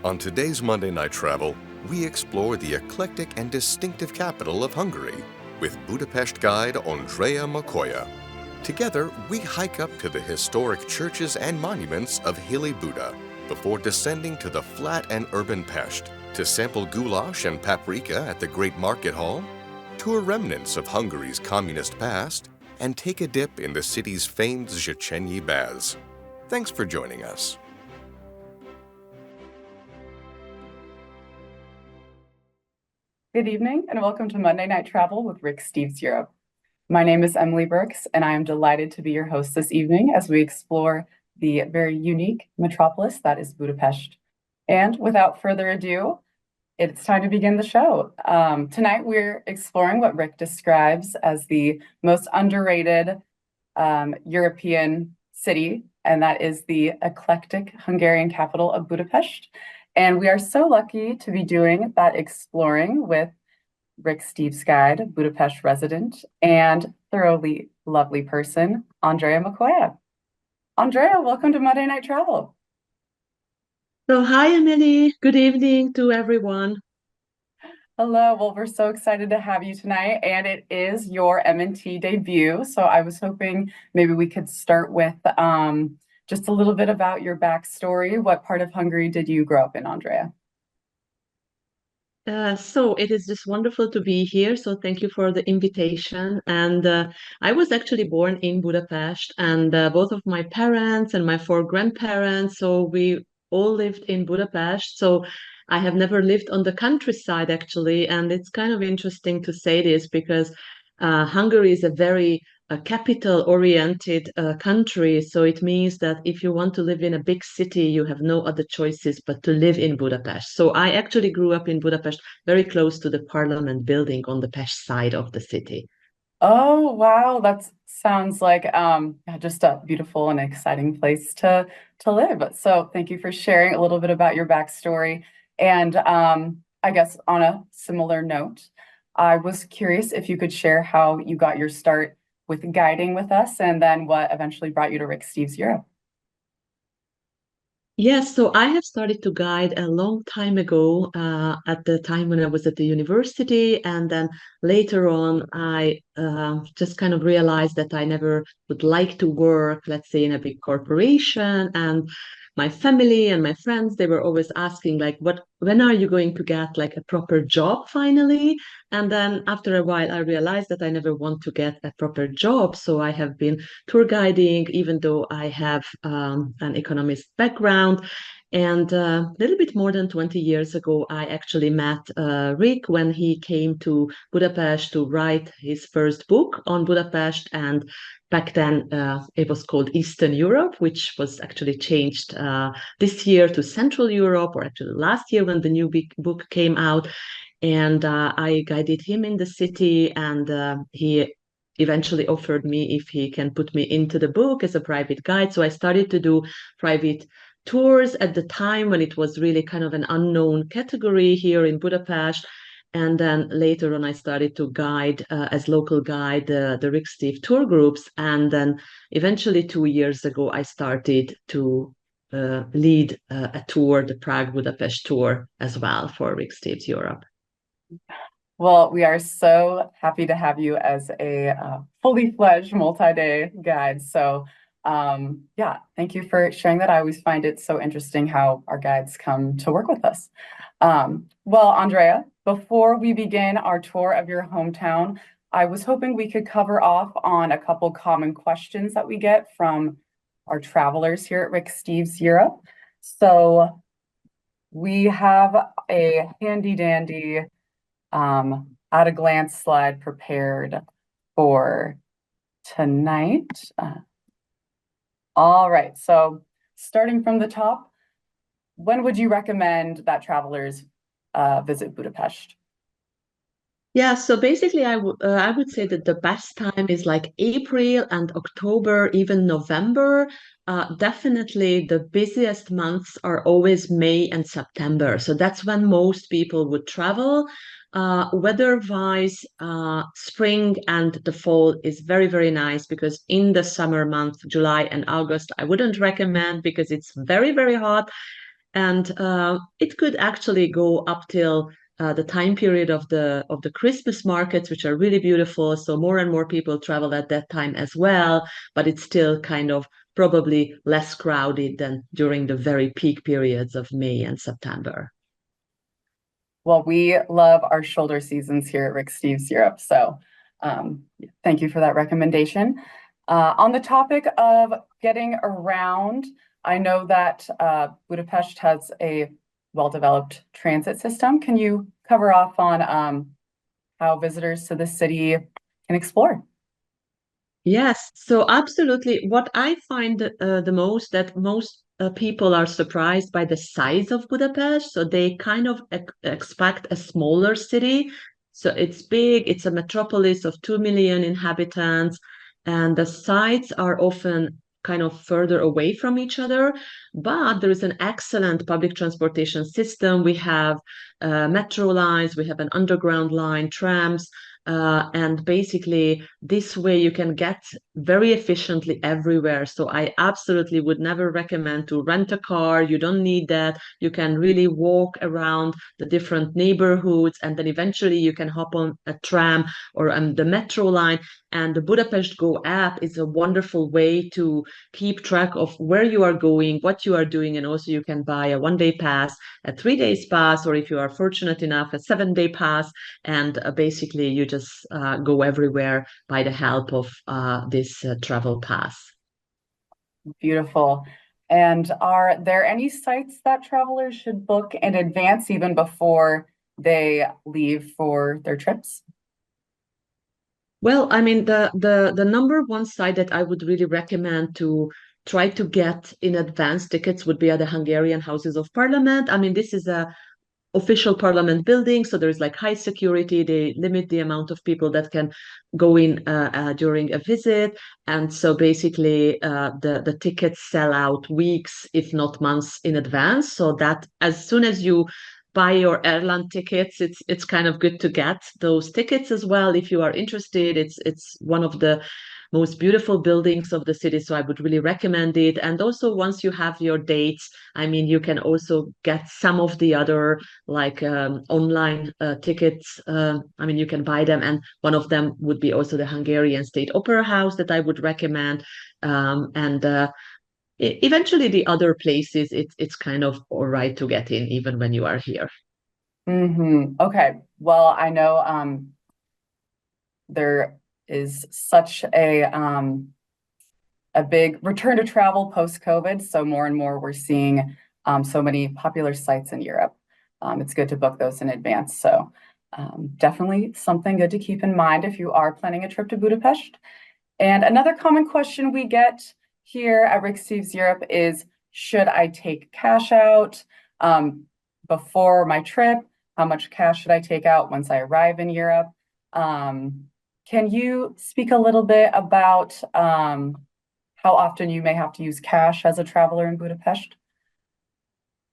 On today's Monday Night Travel, we explore the eclectic and distinctive capital of Hungary with Budapest guide Andrea Makkay. Together, we hike up to the historic churches and monuments of Hilly Buda before descending to the flat and urban Pest to sample goulash and paprika at the Great Market Hall, tour remnants of Hungary's communist past, and take a dip in the city's famed Széchenyi Baths. Thanks for joining us. Good evening and welcome to Monday Night Travel with Rick Steves Europe. My name is Emily Burks and I am delighted to be your host this evening as we explore the very unique metropolis that is Budapest. And without further ado, it's time to begin the show. Tonight we're exploring what Rick describes as the most underrated European city, and that is the eclectic Hungarian capital of Budapest. And we are so lucky to be doing that exploring with Rick Steves guide, Budapest resident, and thoroughly lovely person, Andrea Makkay. Andrea, welcome to Monday Night Travel. So hi, Emily. Good evening to everyone. Hello. Well, we're so excited to have you tonight, and it is your M&T debut. So I was hoping maybe we could start with just a little bit about your backstory. What part of Hungary did you grow up in, Andrea? So it is just wonderful to be here. So thank you for the invitation. And I was actually born in Budapest, and both of my parents and my four grandparents, so we all lived in Budapest. So I have never lived on the countryside, actually. And it's kind of interesting to say this because Hungary is a very capital-oriented country. So it means that if you want to live in a big city, you have no other choices but to live in Budapest. So I actually grew up in Budapest, very close to the Parliament building on the Pest side of the city. Oh, wow. That sounds like just a beautiful and exciting place to live. So thank you for sharing a little bit about your backstory. And I guess on a similar note, I was curious if you could share how you got your start with guiding with us and then what eventually brought you to Rick Steves Europe. Yes, so I have started to guide a long time ago, at the time when I was at the university. And then later on, I just kind of realized that I never would like to work, let's say, in a big corporation. And my family and my friends, they were always asking, like, when are you going to get like a proper job finally? And then after a while, I realized that I never want to get a proper job. So I have been tour guiding, even though I have an economist background. And a little bit more than 20 years ago, I actually met Rick when he came to Budapest to write his first book on Budapest. And back then, it was called Eastern Europe, which was actually changed this year to Central Europe, or actually last year when the new big book came out. And I guided him in the city, and he eventually offered me if he can put me into the book as a private guide. So I started to do private tours at the time when it was really kind of an unknown category here in Budapest. And then later on, I started to guide as local guide the Rick Steves tour groups. And then eventually 2 years ago, I started to lead a tour, the Prague-Budapest tour as well for Rick Steves Europe. Well, we are so happy to have you as a fully fledged multi-day guide. So yeah, thank you for sharing that. I always find it so interesting how our guides come to work with us. Well, Andrea, before we begin our tour of your hometown, I was hoping we could cover off on a couple common questions that we get from our travelers here at Rick Steves Europe. So we have a handy dandy at a glance slide prepared for tonight. All right, so starting from the top, when would you recommend that travelers visit Budapest? Yeah, so basically, I would say that the best time is like April and October, even November. Definitely the busiest months are always May and September. So that's when most people would travel. Weather-wise, spring and the fall is very, very nice because in the summer month, July and August, I wouldn't recommend because it's very, very hot. And it could actually go up till the time period of the Christmas markets, which are really beautiful. So more and more people travel at that time as well, but it's still kind of probably less crowded than during the very peak periods of May and September. Well, we love our shoulder seasons here at Rick Steves Europe. So thank you for that recommendation. On the topic of getting around, I know that Budapest has a well-developed transit system. Can you cover off on how visitors to the city can explore? Yes, so absolutely. What I find the most that most people are surprised by the size of Budapest. So they kind of expect a smaller city. So it's big, it's a metropolis of 2 million inhabitants, and the sites are often kind of further away from each other. But there is an excellent public transportation system. We have metro lines, we have an underground line, trams. And basically, this way you can get very efficiently everywhere. So I absolutely would never recommend to rent a car. You don't need that. You can really walk around the different neighborhoods, and then eventually you can hop on a tram or the metro line. And the Budapest Go app is a wonderful way to keep track of where you are going, what you are doing, and also you can buy a 1-day pass, a 3 days pass, or if you are fortunate enough, a 7-day pass. And basically, you just go everywhere by the help of this travel pass. Beautiful. And are there any sites that travelers should book in advance even before they leave for their trips? Well, I mean, the number one site that I would really recommend to try to get in advance tickets would be at the Hungarian Houses of Parliament. I mean, this is a official parliament building, so there's like high security. They limit the amount of people that can go in during a visit, and so basically the tickets sell out weeks, if not months, in advance. So that as soon as you buy your airline tickets, it's kind of good to get those tickets as well if you are interested. It's one of the most beautiful buildings of the city, so I would really recommend it. And also, once you have your dates, I mean, you can also get some of the other like online tickets. I mean, you can buy them, and one of them would be also the Hungarian State Opera House that I would recommend. And eventually, the other places, it's kind of all right to get in even when you are here. Okay. Well, I know there is such a big return to travel post-COVID. So more and more we're seeing so many popular sites in Europe. It's good to book those in advance. So definitely something good to keep in mind if you are planning a trip to Budapest. And another common question we get here at Rick Steves Europe is, should I take cash out before my trip? How much cash should I take out once I arrive in Europe? Can you speak a little bit about how often you may have to use cash as a traveler in Budapest?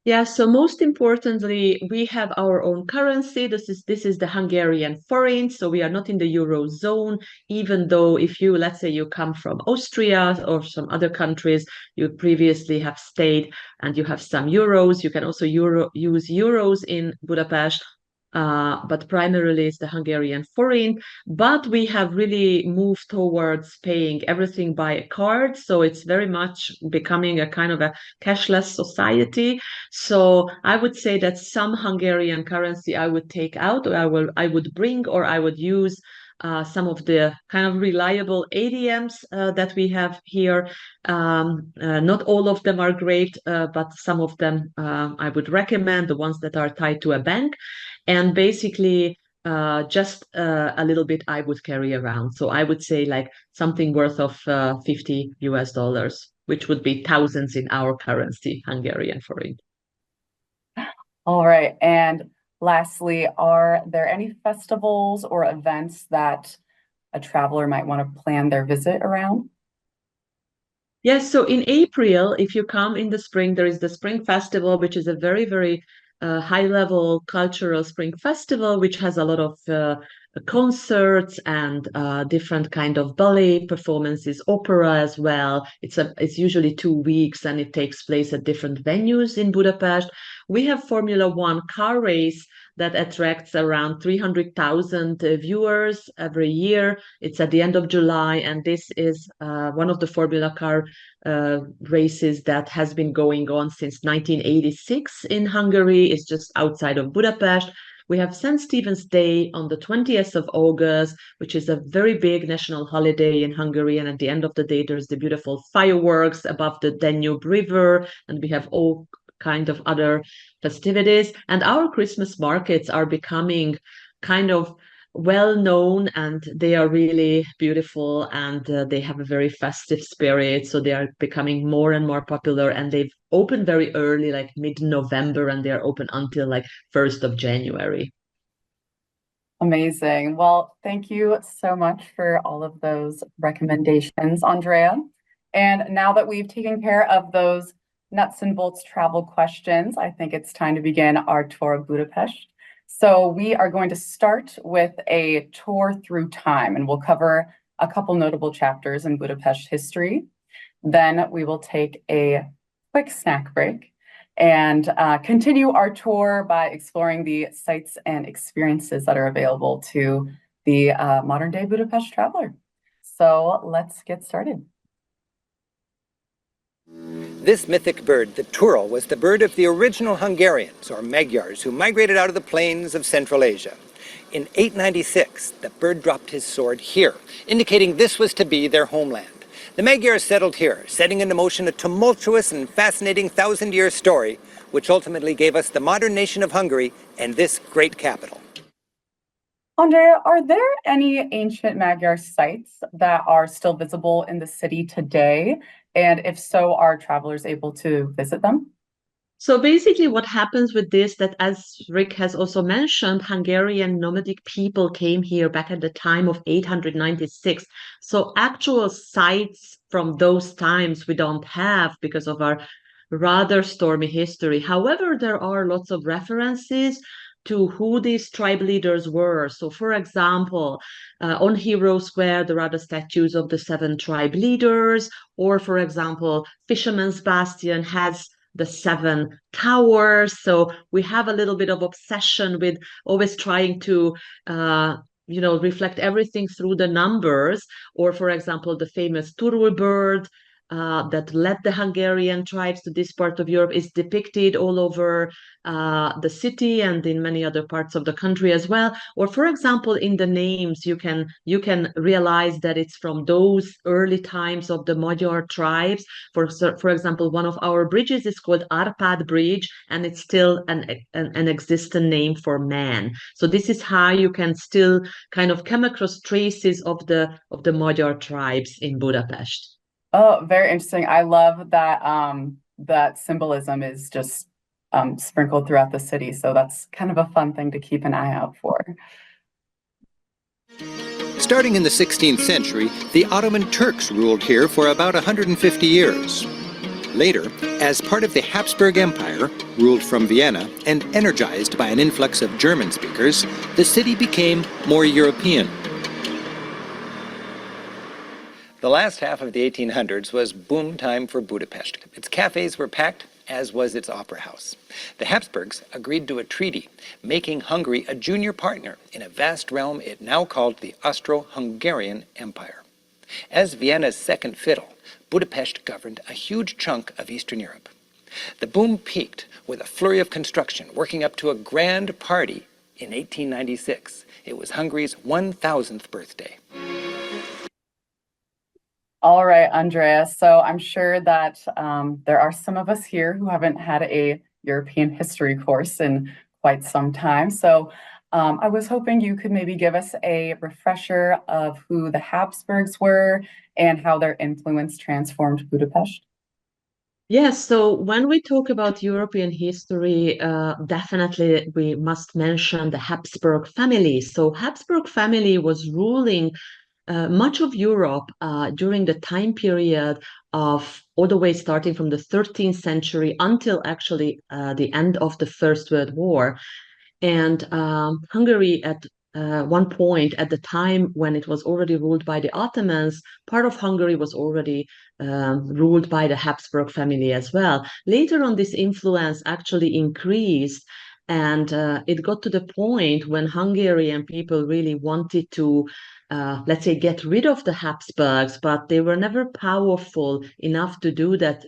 Yeah, so most importantly, we have our own currency. This is the Hungarian forint, so we are not in the Eurozone, even though if you, let's say you come from Austria or some other countries, you previously have stayed and you have some euros, you can also use euros in Budapest. But primarily it's the Hungarian forint. But we have really moved towards paying everything by a card. So it's very much becoming a kind of a cashless society. So I would say that some Hungarian currency I would take out, or I would bring, or I would use some of the kind of reliable ATMs that we have here. Not all of them are great, but some of them I would recommend, the ones that are tied to a bank. And basically, just a little bit I would carry around. So I would say like something worth of $50, which would be thousands in our currency, Hungarian forint. All right. And lastly, are there any festivals or events that a traveler might want to plan their visit around? Yes, so in April, if you come in the spring, there is the Spring Festival, which is a very, very high level cultural spring festival, which has a lot of concerts and different kind of ballet performances, opera as well. It's usually 2 weeks, and it takes place at different venues in Budapest. We have Formula One car race that attracts around 300,000 viewers every year. It's at the end of July, and this is one of the Formula car races that has been going on since 1986 in Hungary. It's just outside of Budapest. We have St. Stephen's Day on the 20th of August, which is a very big national holiday in Hungary. And at the end of the day, there's the beautiful fireworks above the Danube River, and we have all kind of other festivities. And our Christmas markets are becoming kind of well known, and they are really beautiful, and they have a very festive spirit, so they are becoming more and more popular, and they've opened very early, like mid-November, and they're open until like 1st of January. Amazing. Well, thank you so much for all of those recommendations, Andrea. And now that we've taken care of those nuts and bolts travel questions, I think it's time to begin our tour of Budapest. So we are going to start with a tour through time, and we'll cover a couple notable chapters in Budapest history. Then we will take a quick snack break and continue our tour by exploring the sites and experiences that are available to the modern day Budapest traveler. So let's get started. This mythic bird, the turtle, was the bird of the original Hungarians, or Magyars, who migrated out of the plains of Central Asia. In 896, the bird dropped his sword here, indicating this was to be their homeland. The Magyars settled here, setting into motion a tumultuous and fascinating thousand-year story, which ultimately gave us the modern nation of Hungary and this great capital. Andrea, are there any ancient Magyar sites that are still visible in the city today? And if so, are travelers able to visit them? So basically what happens with this, that as Rick has also mentioned, Hungarian nomadic people came here back at the time of 896. So actual sites from those times we don't have because of our rather stormy history. However, there are lots of references to who these tribe leaders were. So for example, on Hero Square, there are the statues of the 7 tribe leaders, or for example, Fisherman's Bastion has the 7 towers. So we have a little bit of obsession with always trying to reflect everything through the numbers. Or for example, the famous Turul bird that led the Hungarian tribes to this part of Europe is depicted all over the city and in many other parts of the country as well. Or for example, in the names, you can realize that it's from those early times of the Magyar tribes. For example, one of our bridges is called Árpád Bridge, and it's still an existent name for man. So this is how you can still kind of come across traces of the Magyar tribes in Budapest. Oh, very interesting. I love that that symbolism is just sprinkled throughout the city. So that's kind of a fun thing to keep an eye out for. Starting in the 16th century, the Ottoman Turks ruled here for about 150 years. Later, as part of the Habsburg Empire, ruled from Vienna and energized by an influx of German speakers, the city became more European. The last half of the 1800s was boom time for Budapest. Its cafes were packed, as was its opera house. The Habsburgs agreed to a treaty, making Hungary a junior partner in a vast realm it now called the Austro-Hungarian Empire. As Vienna's second fiddle, Budapest governed a huge chunk of Eastern Europe. The boom peaked with a flurry of construction, working up to a grand party in 1896. It was Hungary's 1000th birthday. All right, Andrea. So I'm sure that there are some of us here who haven't had a European history course in quite some time. So I was hoping you could maybe give us a refresher of who the Habsburgs were and how their influence transformed Budapest. Yes, so when we talk about European history, definitely we must mention the Habsburg family. So Habsburg family was ruling much of Europe during the time period of all the way starting from the 13th century until actually the end of the First World War. And Hungary one point at the time when it was already ruled by the Ottomans, part of Hungary was already ruled by the Habsburg family as well. Later on, this influence actually increased, and it got to the point when Hungarian people really wanted to, let's say, get rid of the Habsburgs, but they were never powerful enough to do that.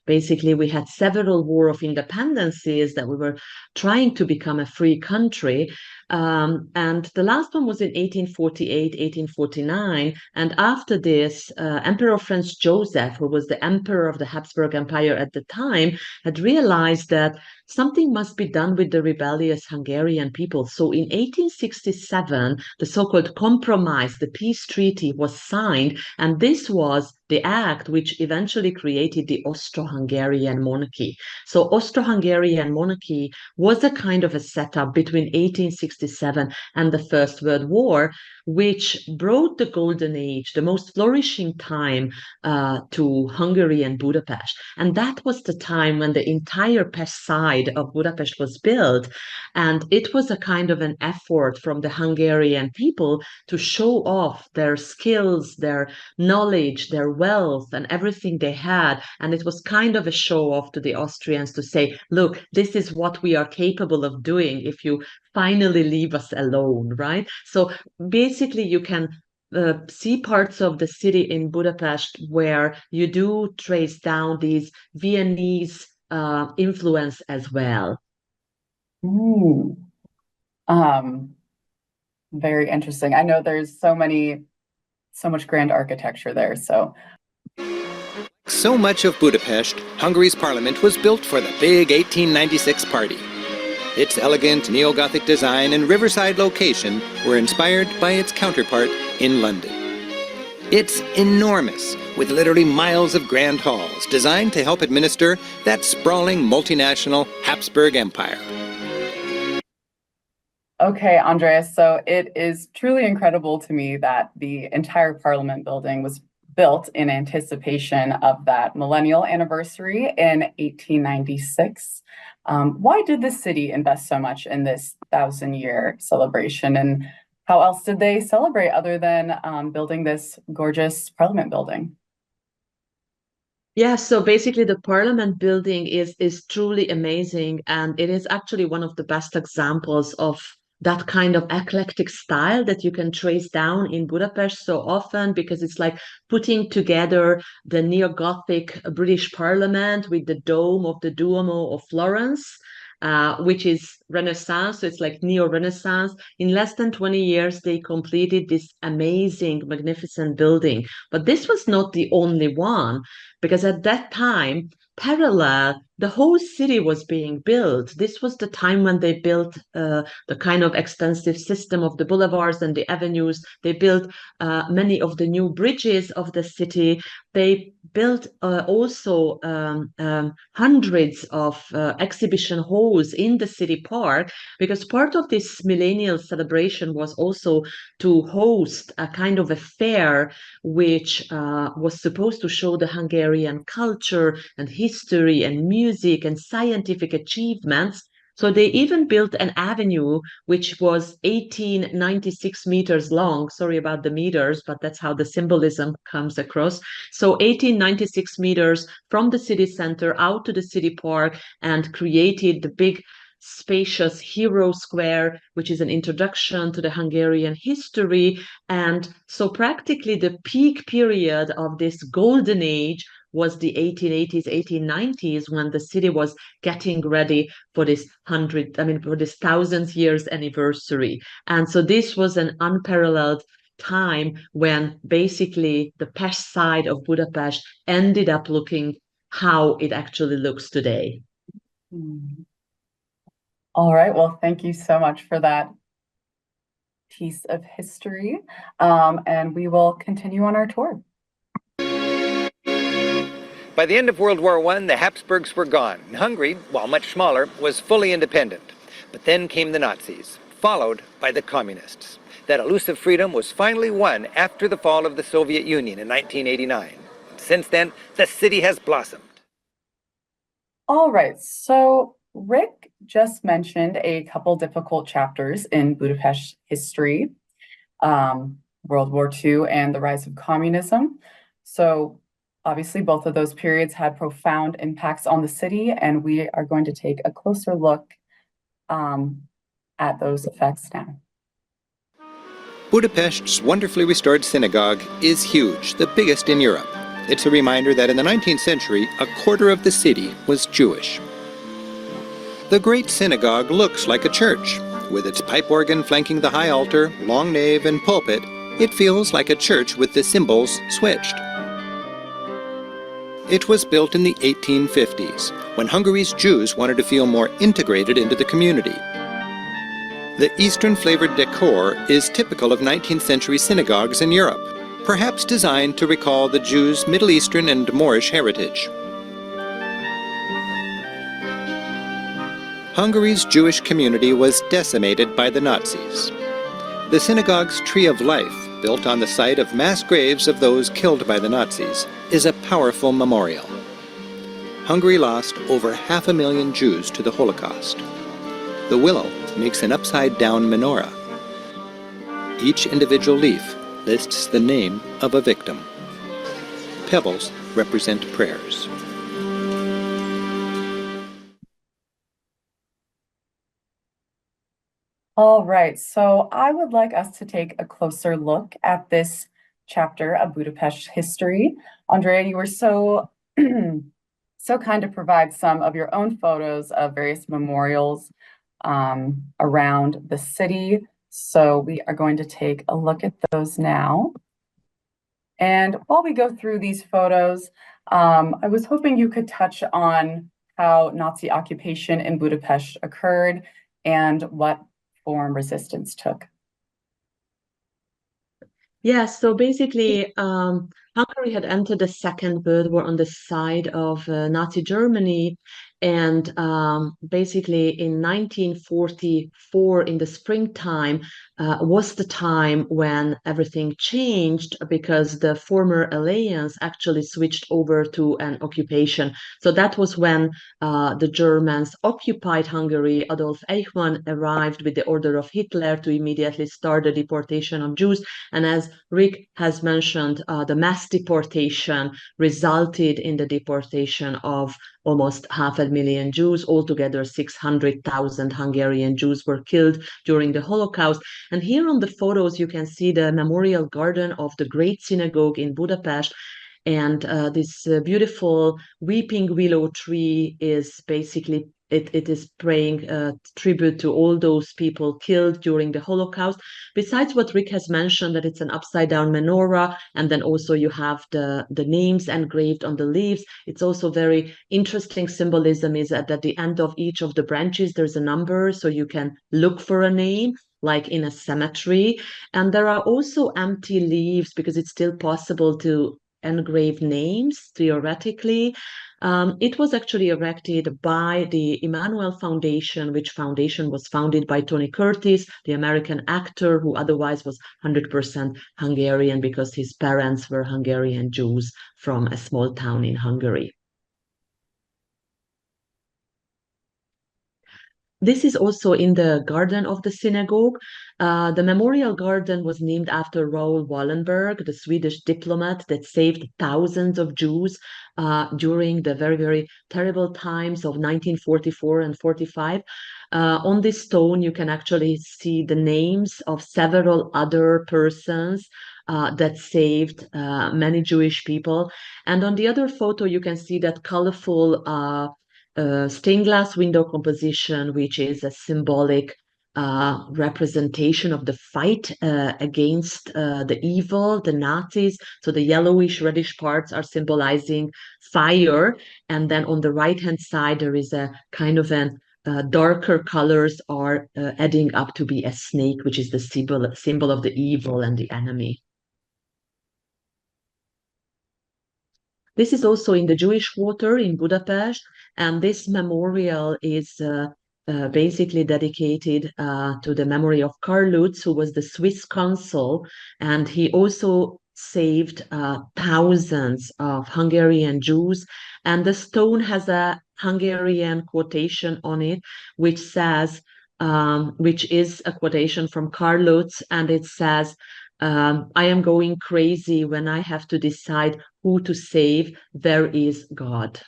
Basically, we had several war of independencies that we were trying to become a free country. And the last one was in 1848, 1849. And after this, Emperor Franz Joseph, who was the emperor of the Habsburg Empire at the time, had realized that something must be done with the rebellious Hungarian people. So in 1867, the so-called compromise, the peace treaty, was signed. And this was the act which eventually created the Austro-Hungarian monarchy. So Austro-Hungarian monarchy was a kind of a setup between 1867 and the First World War, which brought the golden age, the most flourishing time to Hungary and Budapest. And that was the time when the entire pest side of Budapest was built. And it was a kind of an effort from the Hungarian people to show off their skills, their knowledge, their wealth, and everything they had. And it was kind of a show off to the Austrians to say, look, this is what we are capable of doing if you finally leave us alone, right? So basically you can see parts of the city in Budapest where you do trace down these Viennese influence as well. Very interesting. I know there's so much grand architecture there. So much of Budapest, Hungary's parliament was built for the big 1896 party. Its elegant neo-Gothic design and riverside location were inspired by its counterpart in London. It's enormous, with literally miles of grand halls designed to help administer that sprawling multinational Habsburg Empire. Okay, Andrea, so it is truly incredible to me that the entire Parliament building was built in anticipation of that millennial anniversary in 1896. Why did the city invest so much in this 1,000-year celebration, and how else did they celebrate other than building this gorgeous Parliament building? Yeah, so basically the Parliament building is truly amazing, and it is actually one of the best examples of that kind of eclectic style that you can trace down in Budapest so often, because it's like putting together the neo-Gothic British Parliament with the dome of the Duomo of Florence, which is Renaissance, so it's like neo-Renaissance. In less than 20 years, they completed this amazing, magnificent building. But this was not the only one, because at that time, parallel, the whole city was being built. This was the time when they built the kind of extensive system of the boulevards and the avenues. They built many of the new bridges of the city. They built also hundreds of exhibition halls in the city park, because part of this millennial celebration was also to host a kind of a fair which was supposed to show the Hungarian culture and history and music and scientific achievements. So they even built an avenue which was 1896 meters long. Sorry about the meters, but that's how the symbolism comes across. So 1896 meters from the city center out to the city park, and created the big spacious Hero Square, which is an introduction to the Hungarian history. And so practically the peak period of this golden age was the 1880s, 1890s, when the city was getting ready for this for this 1,000th years anniversary. And so this was an unparalleled time when basically the pest side of Budapest ended up looking how it actually looks today. All right, well, thank you so much for that piece of history. And we will continue on our tour. By the end of World War I, the Habsburgs were gone. Hungary, while much smaller, was fully independent. But then came the Nazis, followed by the communists. That elusive freedom was finally won after the fall of the Soviet Union in 1989. Since then, the city has blossomed. All right, so Rick just mentioned a couple difficult chapters in Budapest history, World War II and the rise of communism. So obviously both of those periods had profound impacts on the city, and we are going to take a closer look at those effects now. Budapest's wonderfully restored synagogue is huge, the biggest in Europe. It's a reminder that in the 19th century, a quarter of the city was Jewish. The Great Synagogue looks like a church. With its pipe organ flanking the high altar, long nave, and pulpit, it feels like a church with the symbols switched. It was built in the 1850s, when Hungary's Jews wanted to feel more integrated into the community. The Eastern-flavored decor is typical of 19th century synagogues in Europe, perhaps designed to recall the Jews' Middle Eastern and Moorish heritage. Hungary's Jewish community was decimated by the Nazis. The synagogue's Tree of Life, built on the site of mass graves of those killed by the Nazis, is a powerful memorial. Hungary lost over 500,000 Jews to the Holocaust. The willow makes an upside-down menorah. Each individual leaf lists the name of a victim. Pebbles represent prayers. All right, so I would like us to take a closer look at this chapter of Budapest history. Andrea, you were so kind to provide some of your own photos of various memorials around the city. So we are going to take a look at those now. And while we go through these photos, I was hoping you could touch on how Nazi occupation in Budapest occurred and what form resistance took. Yeah, so basically, Hungary had entered the Second World War on the side of Nazi Germany, and basically in 1944, in the springtime, was the time when everything changed because the former alliance actually switched over to an occupation. So that was when the Germans occupied Hungary. Adolf Eichmann arrived with the order of Hitler to immediately start the deportation of Jews. And as Rick has mentioned, the mass deportation resulted in the deportation of almost 500,000 Jews. Altogether, 600,000 Hungarian Jews were killed during the Holocaust. And here on the photos, you can see the memorial garden of the Great Synagogue in Budapest. And this beautiful weeping willow tree is basically it is paying tribute to all those people killed during the Holocaust. Besides what Rick has mentioned, that it's an upside-down menorah, and then also you have the names engraved on the leaves. It's also very interesting symbolism is that at the end of each of the branches, there's a number, so you can look for a name, like in a cemetery. And there are also empty leaves because it's still possible to engrave names, theoretically. It was actually erected by the Emmanuel Foundation, which foundation was founded by Tony Curtis, the American actor who otherwise was 100% Hungarian because his parents were Hungarian Jews from a small town in Hungary. This is also in the garden of the synagogue. The memorial garden was named after Raoul Wallenberg, the Swedish diplomat that saved thousands of Jews during the very, very terrible times of 1944 and 45. On this stone, you can actually see the names of several other persons that saved many Jewish people. And on the other photo, you can see that colorful stained glass window composition, which is a symbolic representation of the fight against the evil, the Nazis. So the yellowish reddish parts are symbolizing fire. And then on the right-hand side, there is a kind of an darker colors are adding up to be a snake, which is the symbol of the evil and the enemy. This is also in the Jewish Quarter in Budapest, and this memorial is basically dedicated to the memory of Karl Lutz, who was the Swiss consul, and he also saved thousands of Hungarian Jews. And the stone has a Hungarian quotation on it, which says, which is a quotation from Karl Lutz, and it says, I am going crazy when I have to decide who to save. There is God.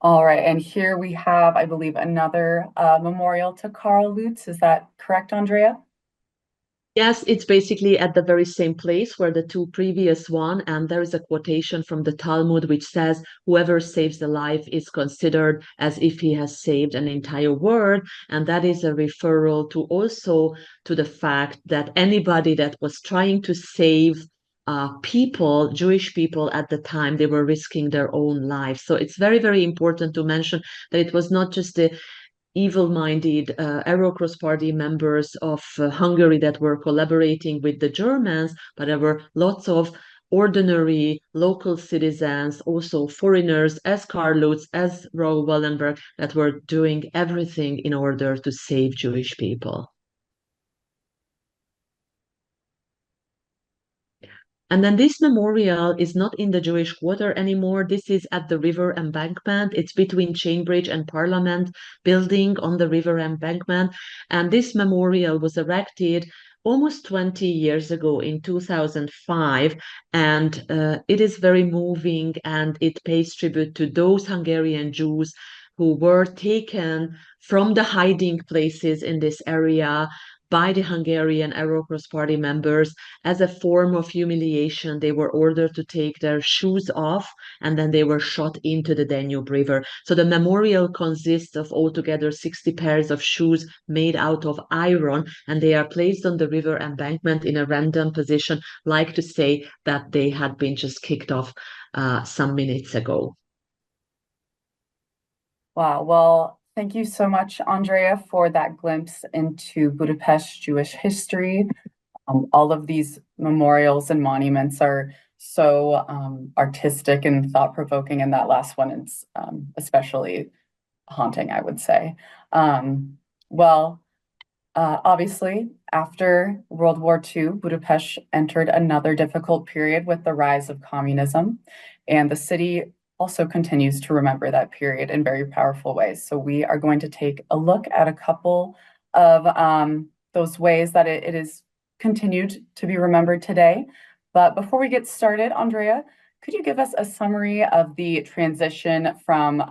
All right, and here we have, I believe, another memorial to Karl Lutz. Is that correct, Andrea? Yes, it's basically at the very same place where the two previous one, and there is a quotation from the Talmud which says, whoever saves a life is considered as if he has saved an entire world, and that is a referral to also to the fact that anybody that was trying to save people, Jewish people at the time, they were risking their own lives. So it's very, very important to mention that it was not just the evil-minded Arrow Cross Party members of Hungary that were collaborating with the Germans, but there were lots of ordinary local citizens, also foreigners, as Karl Lutz, as Raoul Wallenberg, that were doing everything in order to save Jewish people. And then this memorial is not in the Jewish Quarter anymore. This is at the river embankment. It's between Chainbridge and Parliament building on the river embankment. And this memorial was erected almost 20 years ago in 2005. And it is very moving, and it pays tribute to those Hungarian Jews who were taken from the hiding places in this area by the Hungarian Arrow Cross Party members as a form of humiliation. They were ordered to take their shoes off, and then they were shot into the Danube River. So the memorial consists of altogether 60 pairs of shoes made out of iron, and they are placed on the river embankment in a random position, like to say that they had been just kicked off some minutes ago. Wow, well, thank you so much, Andrea, for that glimpse into Budapest Jewish history. All of these memorials and monuments are so artistic and thought-provoking, and that last one is especially haunting, I would say. Obviously, after World War II, Budapest entered another difficult period with the rise of communism, and the city also continues to remember that period in very powerful ways. So we are going to take a look at a couple of those ways that it is continued to be remembered today. But before we get started, Andrea, could you give us a summary of the transition from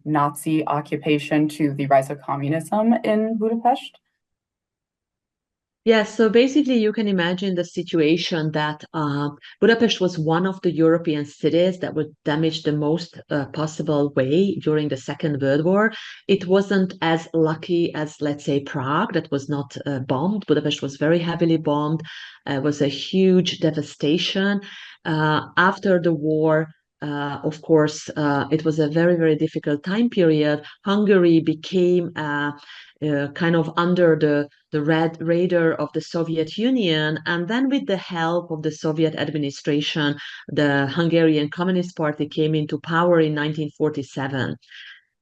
Nazi occupation to the rise of communism in Budapest? Yes, so basically you can imagine the situation that Budapest was one of the European cities that was damaged the most possible way during the Second World War. It wasn't as lucky as, let's say, Prague, that was not bombed. Budapest was very heavily bombed. It was a huge devastation. After the war, of course, it was a very, very difficult time period. Hungary became kind of under the red radar of the Soviet Union. And then with the help of the Soviet administration, the Hungarian Communist Party came into power in 1947.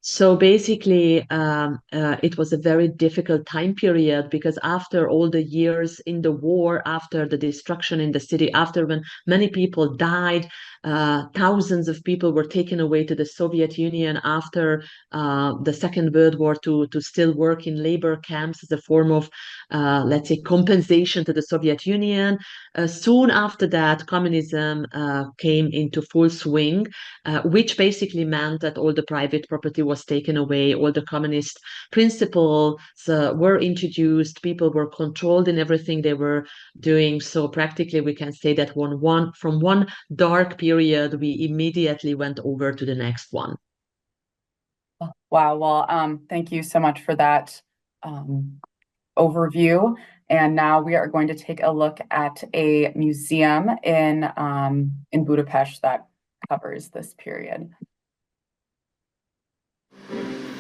So basically, it was a very difficult time period, because after all the years in the war, after the destruction in the city, after when many people died, thousands of people were taken away to the Soviet Union after the Second World War to still work in labor camps as a form of, let's say, compensation to the Soviet Union. Soon after that, communism came into full swing, which basically meant that all the private property was taken away, all the communist principles were introduced, people were controlled in everything they were doing. So practically we can say that from one dark period, we immediately went over to the next one. Wow, well, thank you so much for that overview. And now we are going to take a look at a museum in Budapest that covers this period.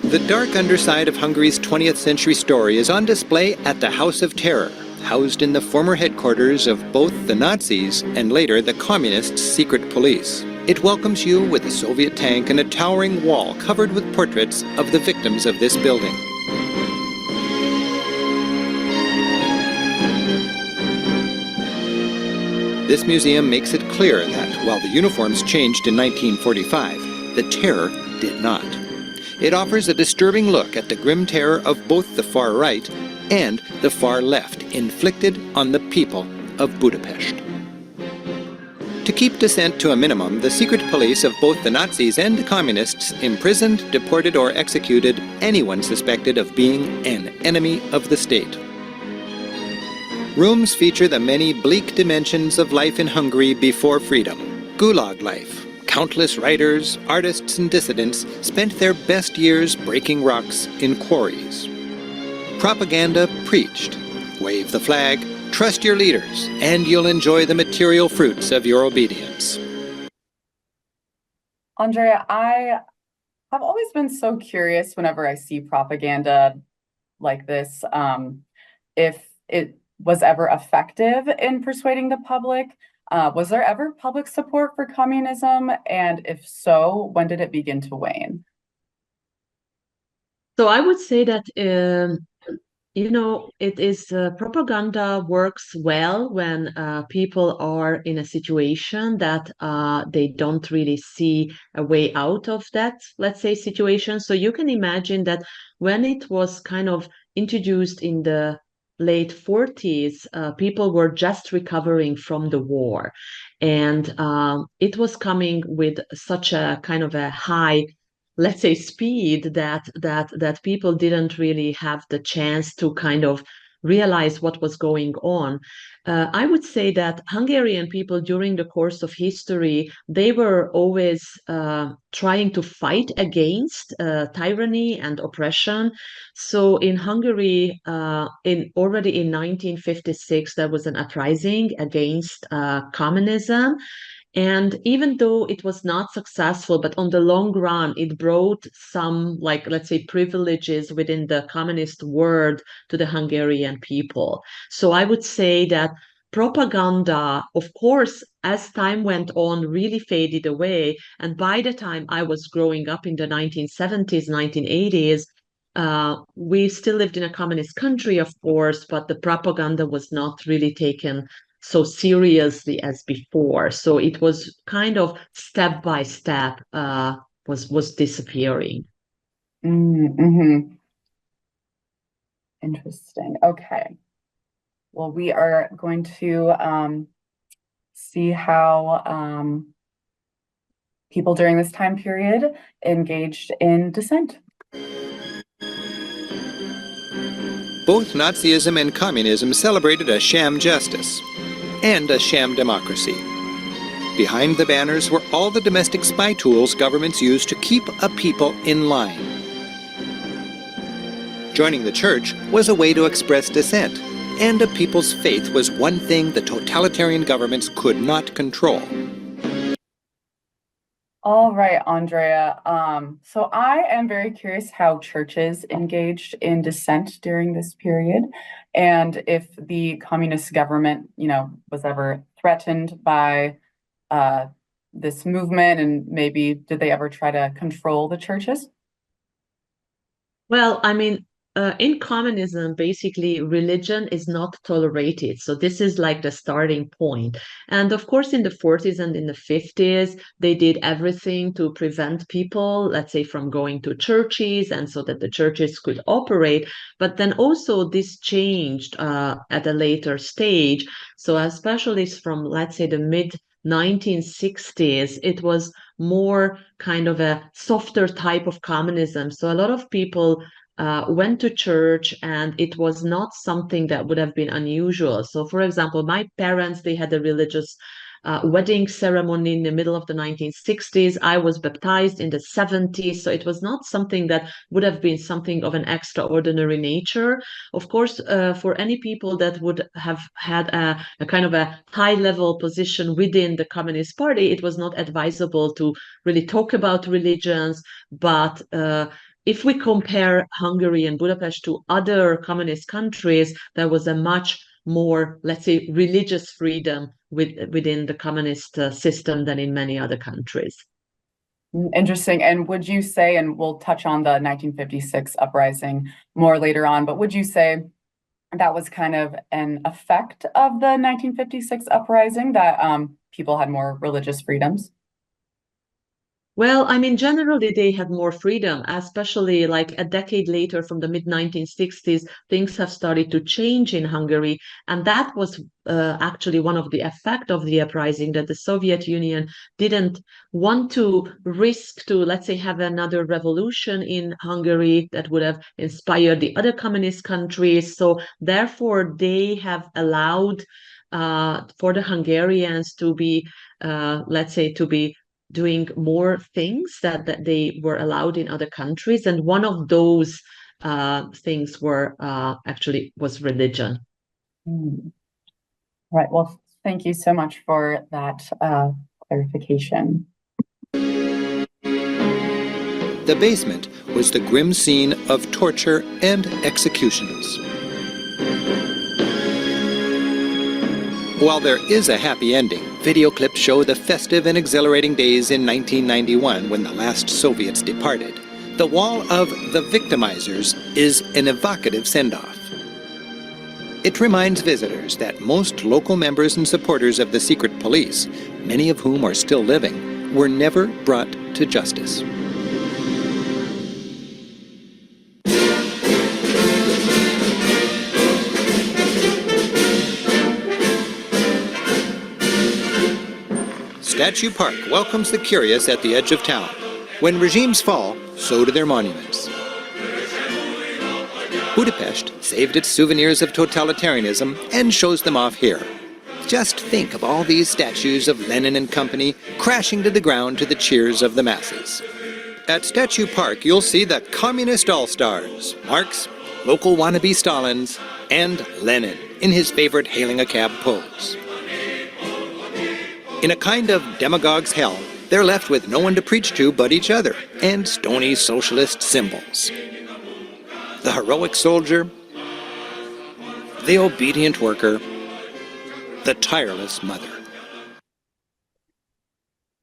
The dark underside of Hungary's 20th century story is on display at the House of Terror, housed in the former headquarters of both the Nazis and later the Communists' secret police. It welcomes you with a Soviet tank and a towering wall covered with portraits of the victims of this building. This museum makes it clear that while the uniforms changed in 1945, the terror did not. It offers a disturbing look at the grim terror of both the far right and the far left inflicted on the people of Budapest. To keep dissent to a minimum, the secret police of both the Nazis and the communists imprisoned, deported, or executed anyone suspected of being an enemy of the state. Rooms feature the many bleak dimensions of life in Hungary before freedom. Gulag life. Countless writers, artists, and dissidents spent their best years breaking rocks in quarries. Propaganda preached. Wave the flag, trust your leaders, and you'll enjoy the material fruits of your obedience. Andrea, I have always been so curious whenever I see propaganda like this, if it was ever effective in persuading the public. Was there ever public support for communism? And if so, when did it begin to wane? So I would say that it is propaganda works well when people are in a situation that they don't really see a way out of that, let's say, situation. So you can imagine that when it was kind of introduced in the late 40s, people were just recovering from the war. And it was coming with such a kind of a high, let's say, speed that people didn't really have the chance to kind of realize what was going on. I would say that Hungarian people during the course of history, they were always trying to fight against tyranny and oppression. So in Hungary, already in 1956, there was an uprising against communism. And even though it was not successful, but on the long run, it brought some, like, let's say, privileges within the communist world to the Hungarian people. So I would say that propaganda, of course, as time went on, really faded away. And by the time I was growing up in the 1970s, 1980s, we still lived in a communist country, of course, but the propaganda was not really taken so seriously as before. So it was kind of step by step was disappearing. Mm-hmm. Interesting. Okay. Well, we are going to see how people during this time period engaged in dissent. Both Nazism and communism celebrated a sham justice and a sham democracy. Behind the banners were all the domestic spy tools governments used to keep a people in line. Joining the church was a way to express dissent, and a people's faith was one thing the totalitarian governments could not control. All right, Andrea. So I am very curious how churches engaged in dissent during this period, and if the communist government, was ever threatened by this movement, and maybe did they ever try to control the churches? Well, I mean, in communism, basically, religion is not tolerated. So this is like the starting point. And of course, in the 40s and in the 50s, they did everything to prevent people, let's say, from going to churches, and so that the churches could operate. But then also this changed at a later stage. So especially from, let's say, the mid 1960s, it was more kind of a softer type of communism. So a lot of people went to church, and it was not something that would have been unusual. So, for example, my parents, they had a religious wedding ceremony in the middle of the 1960s. I was baptized in the 70s. So it was not something that would have been something of an extraordinary nature. Of course, for any people that would have had a kind of a high level position within the Communist Party, it was not advisable to really talk about religions. But if we compare Hungary and Budapest to other communist countries, there was a much more, let's say, religious freedom within the communist system than in many other countries. Interesting. And would you say, and we'll touch on the 1956 uprising more later on, but would you say that was kind of an effect of the 1956 uprising, that people had more religious freedoms? Well, I mean, generally they had more freedom, especially like a decade later from the mid 1960s, things have started to change in Hungary. And that was actually one of the effect of the uprising, that the Soviet Union didn't want to risk to, let's say, have another revolution in Hungary that would have inspired the other communist countries. So therefore, they have allowed for the Hungarians to be, let's say, to be doing more things that they were allowed in other countries, and one of those things were actually was religion. Right. Well, thank you so much for that clarification. The basement was the grim scene of torture and executions. While there is a happy ending, video clips show the festive and exhilarating days in 1991 when the last Soviets departed. The wall of the victimizers is an evocative send-off. It reminds visitors that most local members and supporters of the secret police, many of whom are still living, were never brought to justice. Statue Park welcomes the curious at the edge of town. When regimes fall, so do their monuments. Budapest saved its souvenirs of totalitarianism and shows them off here. Just think of all these statues of Lenin and company crashing to the ground to the cheers of the masses. At Statue Park, you'll see the communist all-stars, Marx, local wannabe Stalins, and Lenin in his favorite hailing a cab pose. In a kind of demagogue's hell, they're left with no one to preach to but each other, and stony socialist symbols. The heroic soldier, the obedient worker, the tireless mother.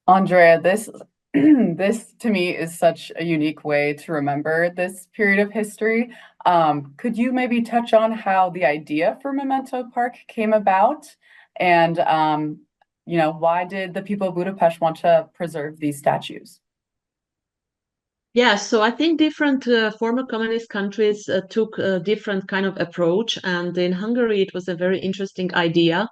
Andrea, this this to me is such a unique way to remember this period of history. Could you maybe touch on how the idea for Memento Park came about, and why did the people of Budapest want to preserve these statues? Yeah, so I think different former communist countries took a different kind of approach. And in Hungary, it was a very interesting idea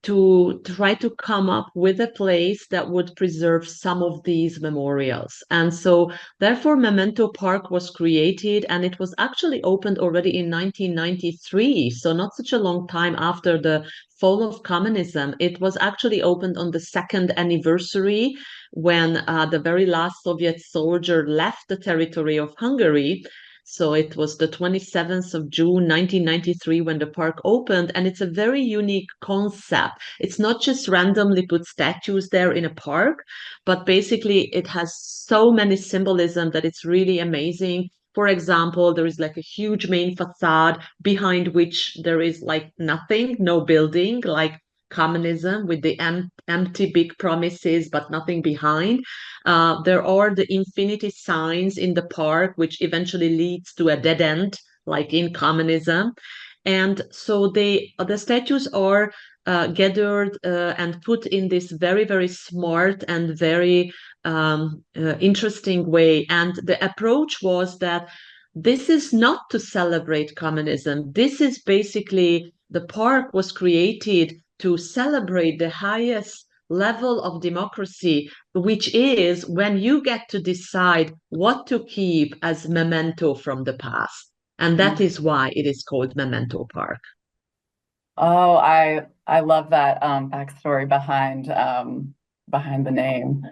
to try to come up with a place that would preserve some of these memorials. And so therefore Memento Park was created, and it was actually opened already in 1993, so not such a long time after the fall of communism. It was actually opened on the second anniversary when the very last Soviet soldier left the territory of Hungary. So it was the 27th of June, 1993, when the park opened, and it's a very unique concept. It's not just randomly put statues there in a park, but basically it has so many symbolism that it's really amazing. For example, there is like a huge main facade behind which there is like nothing, no building, like communism with the empty big promises but nothing behind. There are the infinity signs in the park, which eventually leads to a dead end, like in communism. And so the statues are gathered and put in this very, very smart and very interesting way. And the approach was that this is not to celebrate communism. This is basically, the park was created to celebrate the highest level of democracy, which is when you get to decide what to keep as memento from the past. And that is why it is called Memento Park. Oh, I love that backstory behind the name.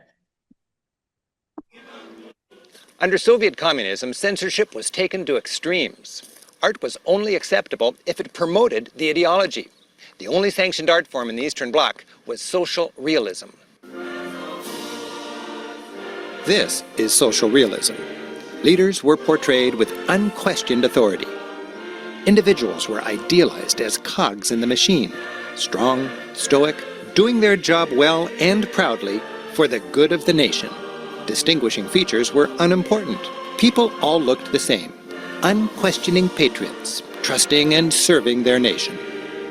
Under Soviet communism, censorship was taken to extremes. Art was only acceptable if it promoted the ideology. The only sanctioned art form in the Eastern Bloc was social realism. This is social realism. Leaders were portrayed with unquestioned authority. Individuals were idealized as cogs in the machine, strong, stoic, doing their job well and proudly for the good of the nation. Distinguishing features were unimportant. People all looked the same, unquestioning patriots, trusting and serving their nation.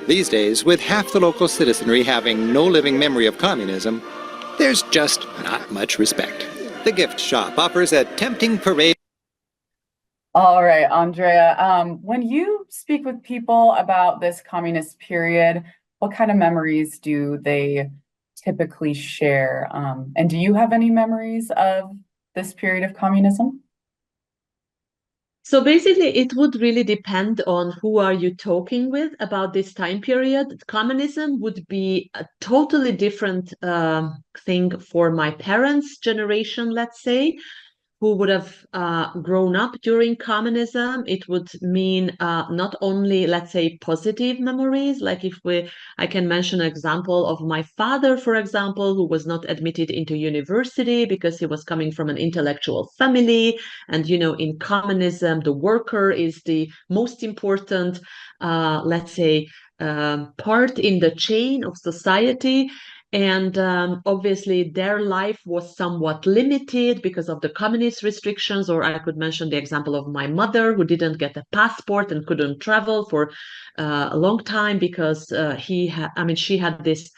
These days, with half the local citizenry having no living memory of communism, there's just not much respect. The gift shop offers a tempting parade. All right, Andrea, when you speak with people about this communist period, what kind of memories do they typically share? And do you have any memories of this period of communism? So basically, it would really depend on who are you talking with about this time period. Communism would be a totally different thing for my parents' generation, let's say, who would have grown up during communism. It would mean not only, let's say, positive memories, like I can mention an example of my father, for example, who was not admitted into university because he was coming from an intellectual family. And, in communism, the worker is the most important, let's say, part in the chain of society. And obviously, their life was somewhat limited because of the communist restrictions. Or I could mention the example of my mother, who didn't get a passport and couldn't travel for a long time because she had this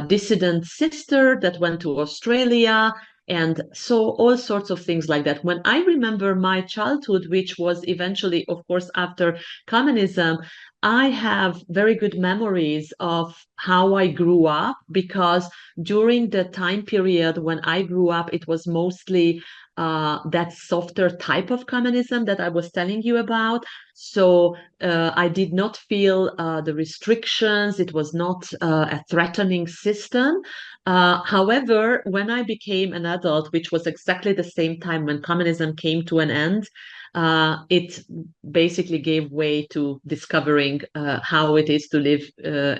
dissident sister that went to Australia. And so all sorts of things like that. When I remember my childhood, which was eventually, of course, after communism, I have very good memories of how I grew up, because during the time period when I grew up, it was mostly that softer type of communism that I was telling you about. So I did not feel the restrictions. It was not a threatening system. However, when I became an adult, which was exactly the same time when communism came to an end, it basically gave way to discovering how it is to live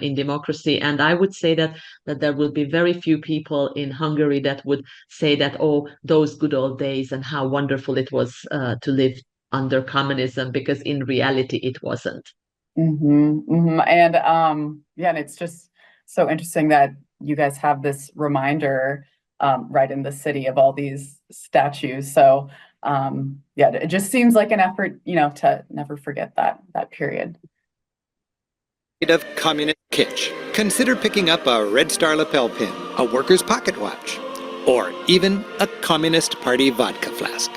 in democracy. And I would say that there will be very few people in Hungary that would say that, oh, those good old days and how wonderful it was to live under communism, because in reality it wasn't. And and it's just so interesting that you guys have this reminder right in the city of all these statues. So it just seems like an effort, to never forget that period. Of communist kitsch. Consider picking up a Red Star lapel pin, a worker's pocket watch, or even a Communist Party vodka flask.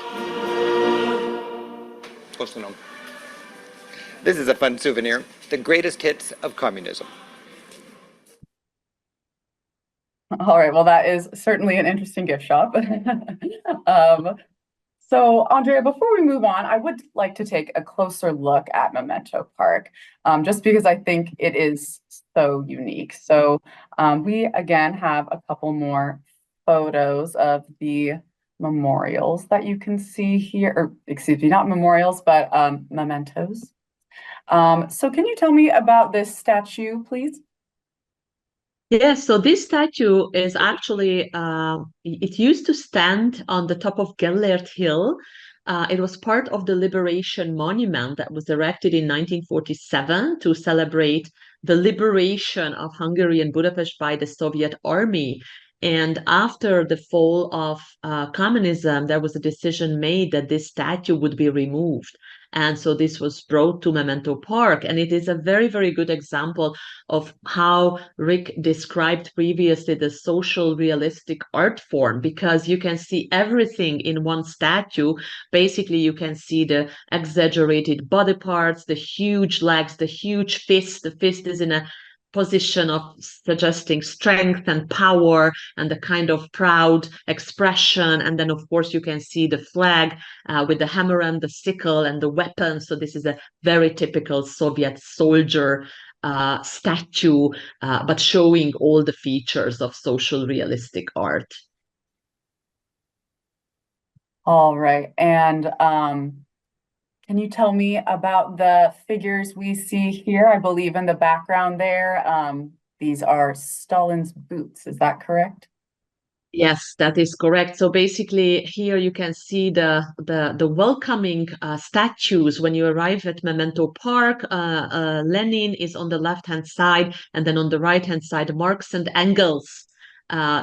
This is a fun souvenir, the greatest hits of communism. All right, well, that is certainly an interesting gift shop. So, Andrea, before we move on, I would like to take a closer look at Memento Park, just because I think it is so unique. So we, again, have a couple more photos of the memorials that you can see here, or excuse me, not memorials, but mementos. So can you tell me about this statue, please? Yes, so this statue is actually, it used to stand on the top of Gellert Hill. It was part of the Liberation Monument that was erected in 1947 to celebrate the liberation of Hungary and Budapest by the Soviet army. And after the fall of communism, there was a decision made that this statue would be removed. And so this was brought to Memento Park. And it is a very, very good example of how Rick described previously the social realistic art form, because you can see everything in one statue. Basically, you can see the exaggerated body parts, the huge legs, the huge fist. The fist is in a position of suggesting strength and power and the kind of proud expression. And then, of course, you can see the flag with the hammer and the sickle and the weapon. So this is a very typical Soviet soldier statue, but showing all the features of social realistic art. All right. And can you tell me about the figures we see here? I believe in the background there, these are Stalin's boots. Is that correct? Yes, that is correct. So basically, here you can see the welcoming statues when you arrive at Memento Park. Lenin is on the left-hand side, and then on the right-hand side, Marx and Engels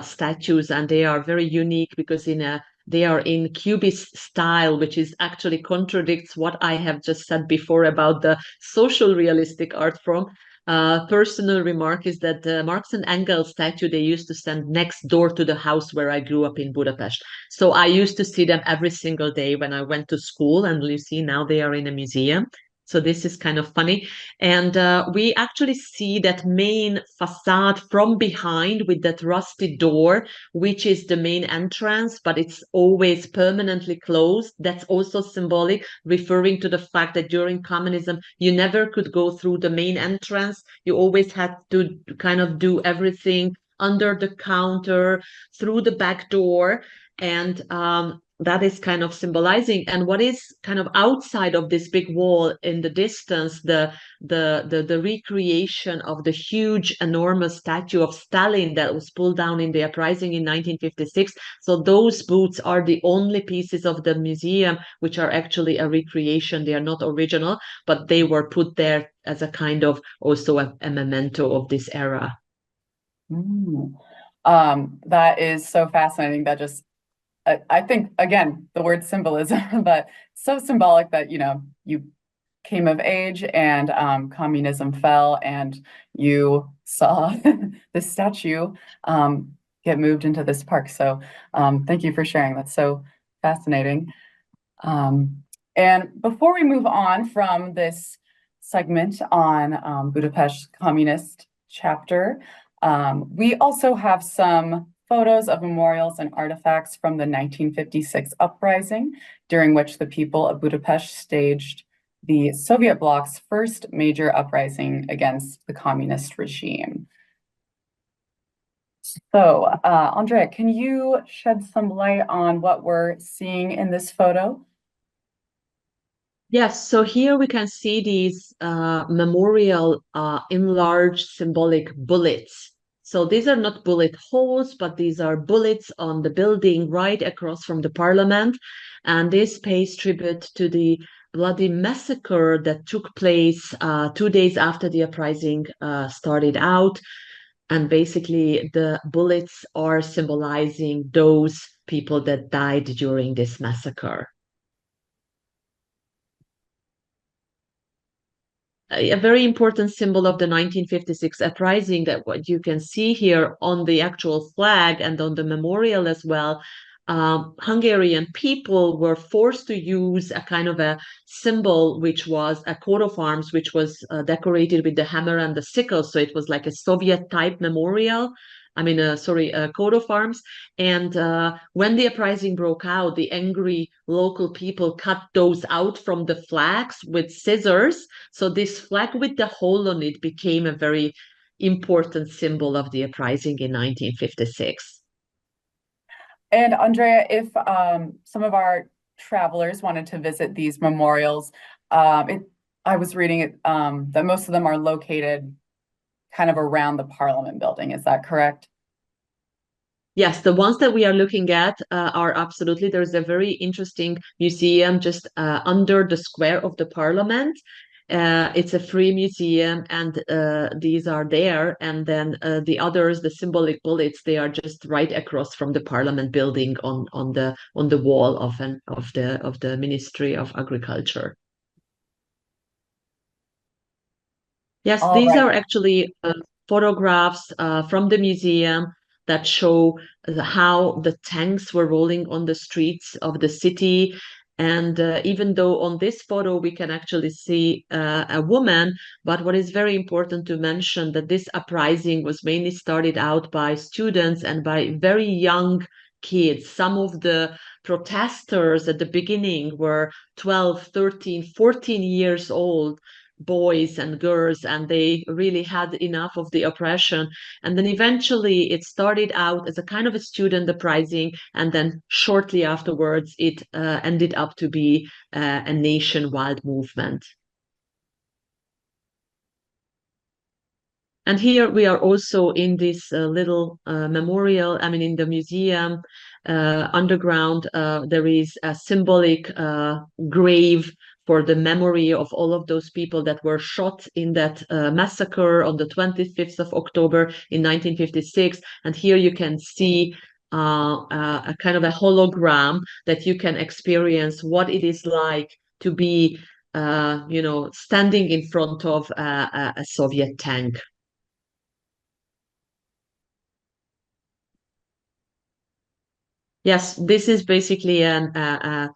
statues, and they are very unique because in a They are in Cubist style, which is actually contradicts what I have just said before about the social realistic art form. Personal remark is that the Marx and Engels statue, they used to stand next door to the house where I grew up in Budapest. So I used to see them every single day when I went to school, and you see now they are in a museum. So this is kind of funny. And we actually see that main facade from behind with that rusty door, which is the main entrance, but it's always permanently closed. That's also symbolic, referring to the fact that during communism, you never could go through the main entrance. You always had to kind of do everything under the counter, through the back door. And that is kind of symbolizing. And what is kind of outside of this big wall in the distance, the recreation of the huge, enormous statue of Stalin that was pulled down in the uprising in 1956. So those boots are the only pieces of the museum which are actually a recreation. They are not original, but they were put there as a kind of also a memento of this era. That is so fascinating. That just, I think, again, the word symbolism, but so symbolic that, you came of age and communism fell and you saw this statue get moved into this park. So thank you for sharing. That's so fascinating. And before we move on from this segment on Budapest Communist chapter, we also have some photos of memorials and artifacts from the 1956 uprising, during which the people of Budapest staged the Soviet bloc's first major uprising against the communist regime. So, Andrea, can you shed some light on what we're seeing in this photo? Yes, so here we can see these memorial enlarged symbolic bullets. So these are not bullet holes, but these are bullets on the building right across from the parliament. And this pays tribute to the bloody massacre that took place 2 days after the uprising started out. And basically the bullets are symbolizing those people that died during this massacre. A very important symbol of the 1956 uprising, that what you can see here on the actual flag and on the memorial as well, Hungarian people were forced to use a kind of a symbol, which was a coat of arms, which was decorated with the hammer and the sickle. So it was like a Soviet type memorial. A coat of arms. And when the uprising broke out, the angry local people cut those out from the flags with scissors. So this flag with the hole on it became a very important symbol of the uprising in 1956. And Andrea, if some of our travelers wanted to visit these memorials, I was reading it that most of them are located kind of around the Parliament building. Is that correct? Yes, the ones that we are looking at are absolutely, there's a very interesting museum just under the square of the Parliament. It's a free museum, and these are there. And then the others, the symbolic bullets, they are just right across from the Parliament building on the wall of the Ministry of Agriculture. Yes, All these right. are actually photographs from the museum that show how the tanks were rolling on the streets of the city. And even though on this photo we can actually see a woman, but what is very important to mention that this uprising was mainly started out by students and by very young kids. Some of the protesters at the beginning were 12, 13, 14 years old, boys and girls, and they really had enough of the oppression. And then eventually it started out as a kind of a student uprising, and then shortly afterwards it ended up to be a nationwide movement. And here we are also in this little memorial, in the museum underground, there is a symbolic grave for the memory of all of those people that were shot in that massacre on the 25th of October in 1956. And here you can see a kind of a hologram that you can experience what it is like to be, standing in front of a Soviet tank. Yes, this is basically a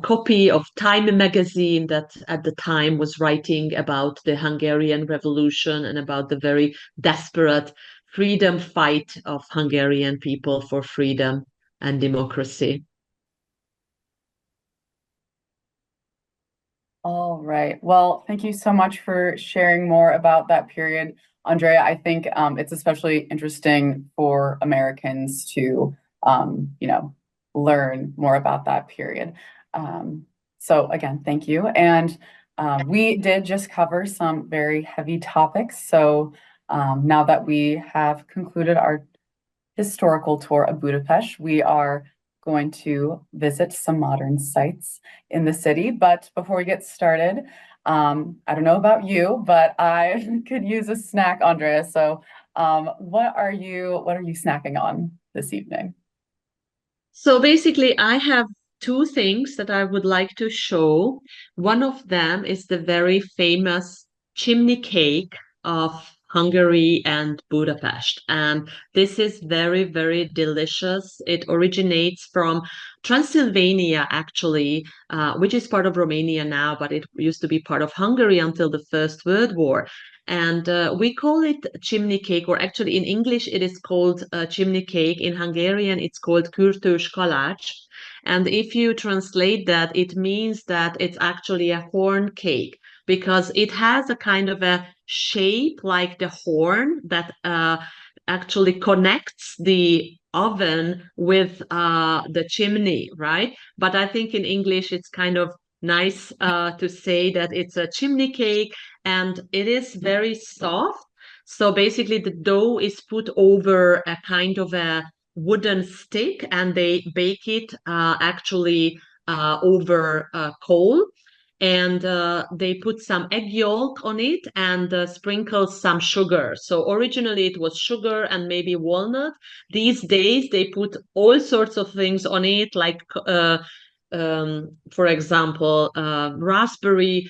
copy of Time magazine that at the time was writing about the Hungarian Revolution and about the very desperate freedom fight of Hungarian people for freedom and democracy. All right. Well, thank you so much for sharing more about that period, Andrea. I think it's especially interesting for Americans to, learn more about that period. So again, thank you. And we did just cover some very heavy topics. So now that we have concluded our historical tour of Budapest, we are going to visit some modern sites in the city. But before we get started, I don't know about you, but I could use a snack, Andrea. So what are you snacking on this evening? So basically, I have two things that I would like to show. One of them is the very famous chimney cake of Hungary and Budapest. And this is very, very delicious. It originates from Transylvania, actually, which is part of Romania now, but it used to be part of Hungary until the First World War. And we call it chimney cake, or actually in English it is called chimney cake. In Hungarian it's called kürtös kalács. And if you translate that, it means that it's actually a horn cake because it has a kind of a shape like the horn that actually connects the oven with the chimney, right? But I think in English it's kind of nice to say that it's a chimney cake, and it is very soft. So basically the dough is put over a kind of a wooden stick, and they bake it actually over coal. And they put some egg yolk on it and sprinkle some sugar. So originally it was sugar and maybe walnut. These days they put all sorts of things on it, like for example, raspberry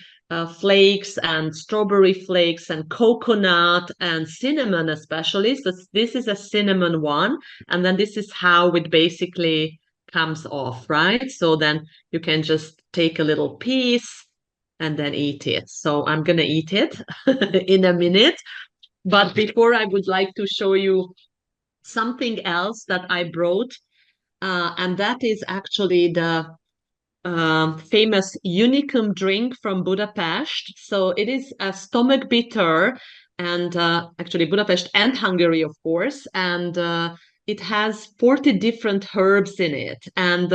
flakes and strawberry flakes and coconut and cinnamon, especially. So this is a cinnamon one. And then this is how it basically comes off, right? So then you can just take a little piece and then eat it. So I'm going to eat it in a minute. But before, I would like to show you something else that I brought. And that is actually the famous Unicum drink from Budapest. So it is a stomach bitter, and actually Budapest and Hungary, of course. And it has 40 different herbs in it. And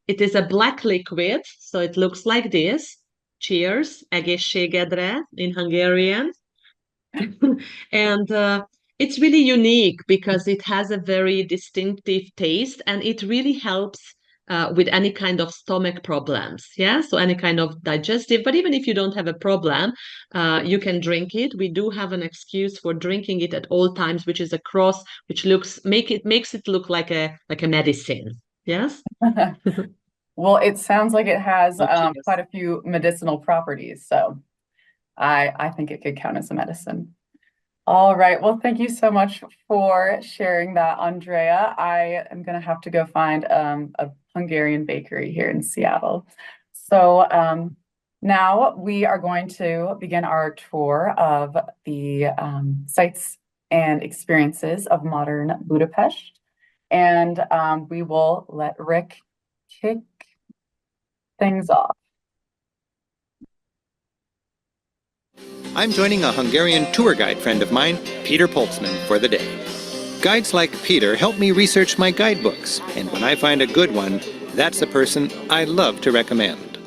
it is a black liquid. So it looks like this. Cheers, egészségedre in Hungarian. And it's really unique because it has a very distinctive taste, and it really helps with any kind of stomach problems. Yeah, so any kind of digestive, but even if you don't have a problem, you can drink it. We do have an excuse for drinking it at all times, which is a cross, which makes it look like a medicine. Yes. Well, it sounds like it has quite a few medicinal properties, so I think it could count as a medicine. All right. Well, thank you so much for sharing that, Andrea. I am going to have to go find a Hungarian bakery here in Seattle. So now we are going to begin our tour of the sites and experiences of modern Budapest. And we will let Rick kick things off. I'm joining a Hungarian tour guide friend of mine, Peter Poltzman, for the day. Guides like Peter help me research my guidebooks, and when I find a good one, that's the person I love to recommend.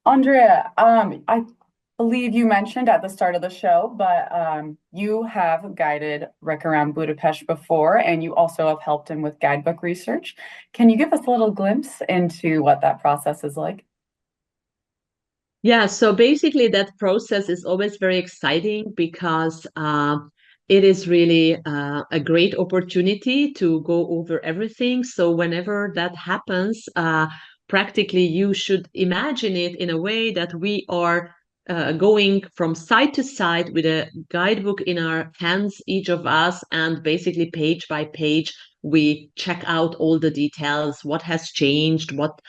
Andrea, I believe you mentioned at the start of the show, but you have guided Rick around Budapest before, and you also have helped him with guidebook research. Can you give us a little glimpse into what that process is like? Yeah, so basically that process is always very exciting because it is really a great opportunity to go over everything. So whenever that happens, practically you should imagine it in a way that we are going from side to side with a guidebook in our hands, each of us, and basically page by page, we check out all the details, what has changed, what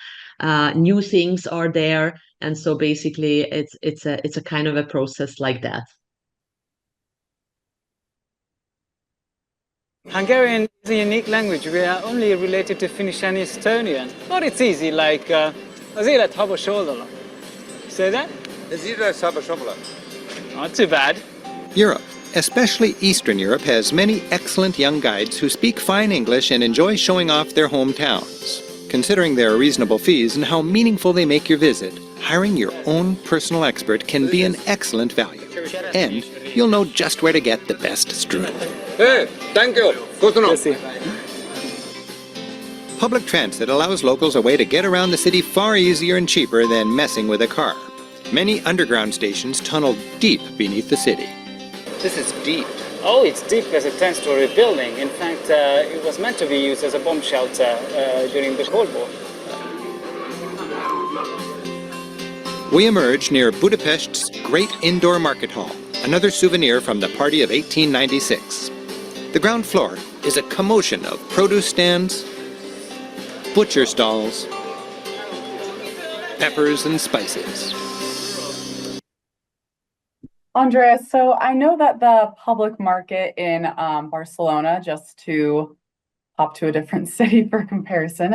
new things are there. And so basically it's a kind of a process like that. Hungarian is a unique language. We are only related to Finnish and Estonian. But it's easy, like az élet habos oldala. Say that? Az élet habos oldala. Not too bad. Europe, especially Eastern Europe, has many excellent young guides who speak fine English and enjoy showing off their hometowns. Considering their reasonable fees and how meaningful they make your visit, hiring your own personal expert can be an excellent value. And you'll know just where to get the best strudel. Hey, thank you. Good to know. Public transit allows locals a way to get around the city far easier and cheaper than messing with a car. Many underground stations tunnel deep beneath the city. This is deep. Oh, it's deep as a 10-story building. In fact, it was meant to be used as a bomb shelter during the Cold War. We emerge near Budapest's great indoor market hall, another souvenir from the party of 1896. The ground floor is a commotion of produce stands, butcher stalls, peppers and spices. Andrea, so I know that the public market in Barcelona, just to hop to a different city for comparison,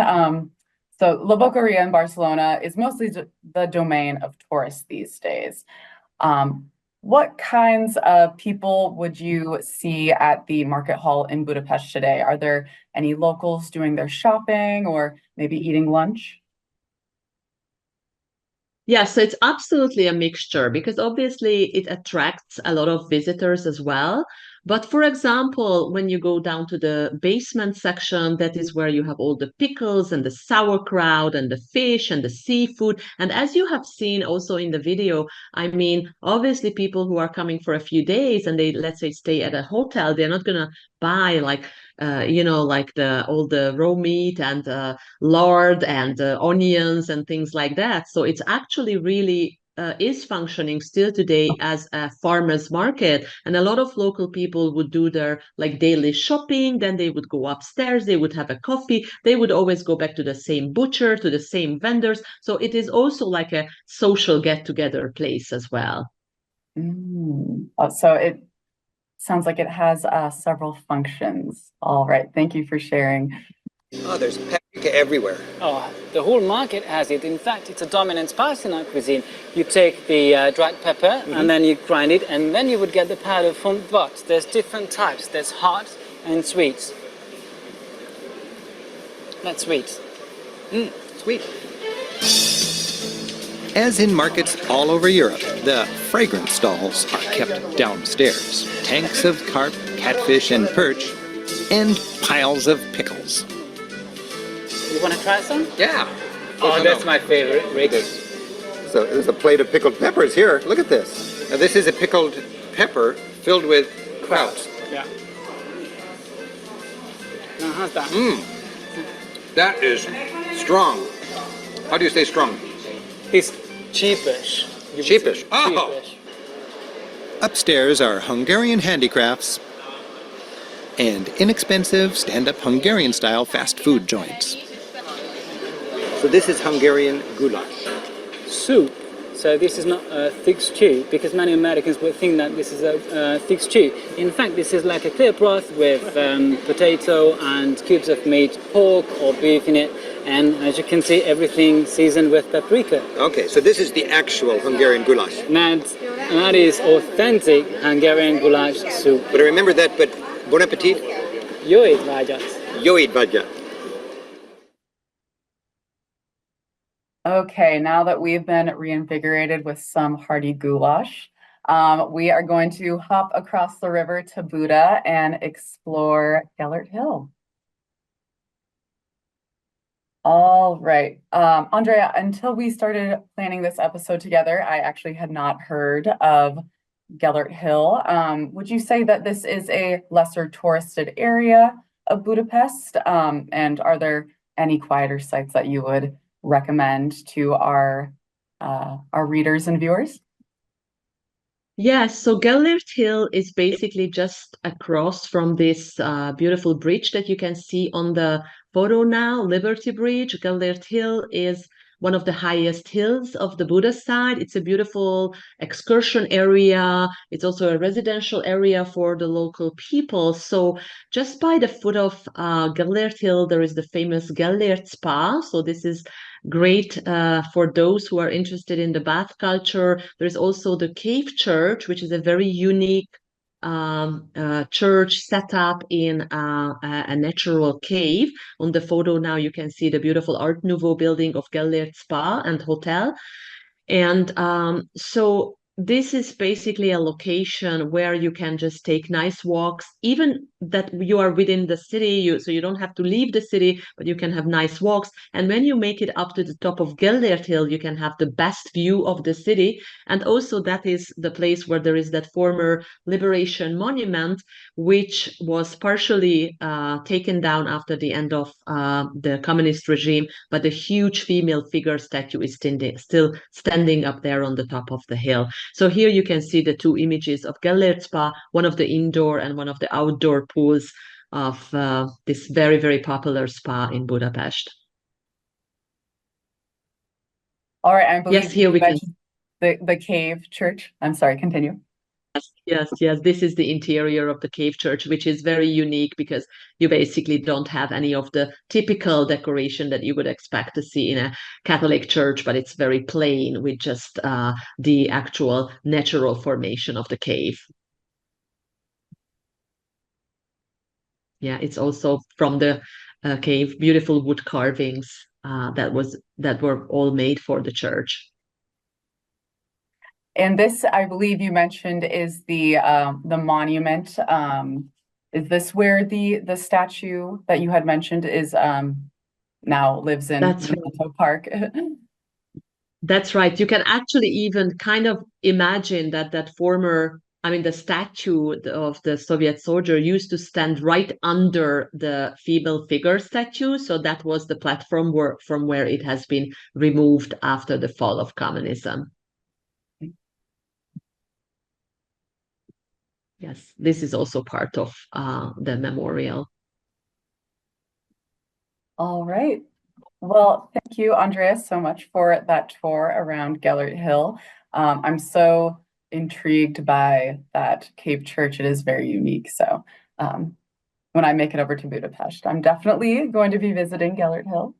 so La Boqueria in Barcelona is mostly the domain of tourists these days. What kinds of people would you see at the market hall in Budapest today? Are there any locals doing their shopping or maybe eating lunch? Yeah, so it's absolutely a mixture because obviously it attracts a lot of visitors as well. But for example, when you go down to the basement section, that is where you have all the pickles and the sauerkraut and the fish and the seafood. And as you have seen also in the video, I mean, obviously people who are coming for a few days and they, let's say, stay at a hotel, they're not going to buy like like all the raw meat and lard and onions and things like that. So it's actually really is functioning still today as a farmer's market, and a lot of local people would do their like daily shopping, then they would go upstairs, they would have a coffee, they would always go back to the same butcher, to the same vendors. So it is also like a social get-together place as well. So it sounds like it has several functions. All right, thank you for sharing. Oh, there's paprika everywhere. Oh, the whole market has it. In fact, it's a dominant spice in our cuisine. You take the dried pepper and then you grind it, and then you would get the powder from what? There's different types. There's hot and sweet. That's sweet. Sweet. As in markets all over Europe, the fragrant stalls are kept downstairs. Tanks of carp, catfish, and perch, and piles of pickles. You want to try some? Yeah. Oh, that's my favorite, Rick. So there's a plate of pickled peppers here. Look at this. Now, this is a pickled pepper filled with kraut. Yeah. Now, how's that? That is strong. How do you say strong? It's cheapish. Cheapish. Oh. Cheapish. Upstairs are Hungarian handicrafts and inexpensive stand-up Hungarian-style fast food joints. So this is Hungarian goulash. Soup. So this is not a thick stew, because many Americans would think that this is a thick stew. In fact, this is like a clear broth with potato and cubes of meat, pork or beef in it. And as you can see, everything seasoned with paprika. Okay, so this is the actual Hungarian goulash. And that is authentic Hungarian goulash soup. But remember that, but bon appetit. Jó étvágyat. Jó étvágyat. Okay, now that we've been reinvigorated with some hearty goulash, we are going to hop across the river to Buda and explore Gellert Hill. All right, Andrea, until we started planning this episode together, I actually had not heard of Gellert Hill. Would you say that this is a lesser touristed area of Budapest? And are there any quieter sites that you would recommend to our readers and viewers? Yes, so Gellert Hill is basically just across from this beautiful bridge that you can see on the photo now, Liberty Bridge. Gellert Hill is one of the highest hills of the Buda side. It's a beautiful excursion area. It's also a residential area for the local people. So just by the foot of Gellert Hill, there is the famous Gellert Spa. So this is great for those who are interested in the bath culture. There's also the Cave Church, which is a very unique church set up in a natural cave. On the photo now you can see the beautiful Art Nouveau building of Gellert Spa and Hotel. And so this is basically a location where you can just take nice walks, even that you are within the city, so you don't have to leave the city, but you can have nice walks. And when you make it up to the top of Gellert Hill, you can have the best view of the city. And also that is the place where there is that former Liberation Monument, which was partially taken down after the end of the communist regime, but the huge female figure statue is still standing up there on the top of the hill. So here you can see the two images of Gellert Spa, one of the indoor and one of the outdoor pools of this very, very popular spa in Budapest. All right, I believe yes, here we can. The Cave Church. I'm sorry, continue. Yes. This is the interior of the Cave Church, which is very unique because you basically don't have any of the typical decoration that you would expect to see in a Catholic church, but it's very plain with just the actual natural formation of the cave. Yeah, it's also from the cave, beautiful wood carvings that were all made for the church. And this, I believe you mentioned, is the monument. Is this where the statue that you had mentioned is now lives in Memento Park? That's right. You can actually even kind of imagine that former, the statue of the Soviet soldier used to stand right under the female figure statue. So that was the platform from where it has been removed after the fall of communism. Yes, this is also part of the memorial. All right. Well, thank you, Andrea, so much for that tour around Gellert Hill. I'm so intrigued by that cave church. It is very unique. So when I make it over to Budapest, I'm definitely going to be visiting Gellert Hill.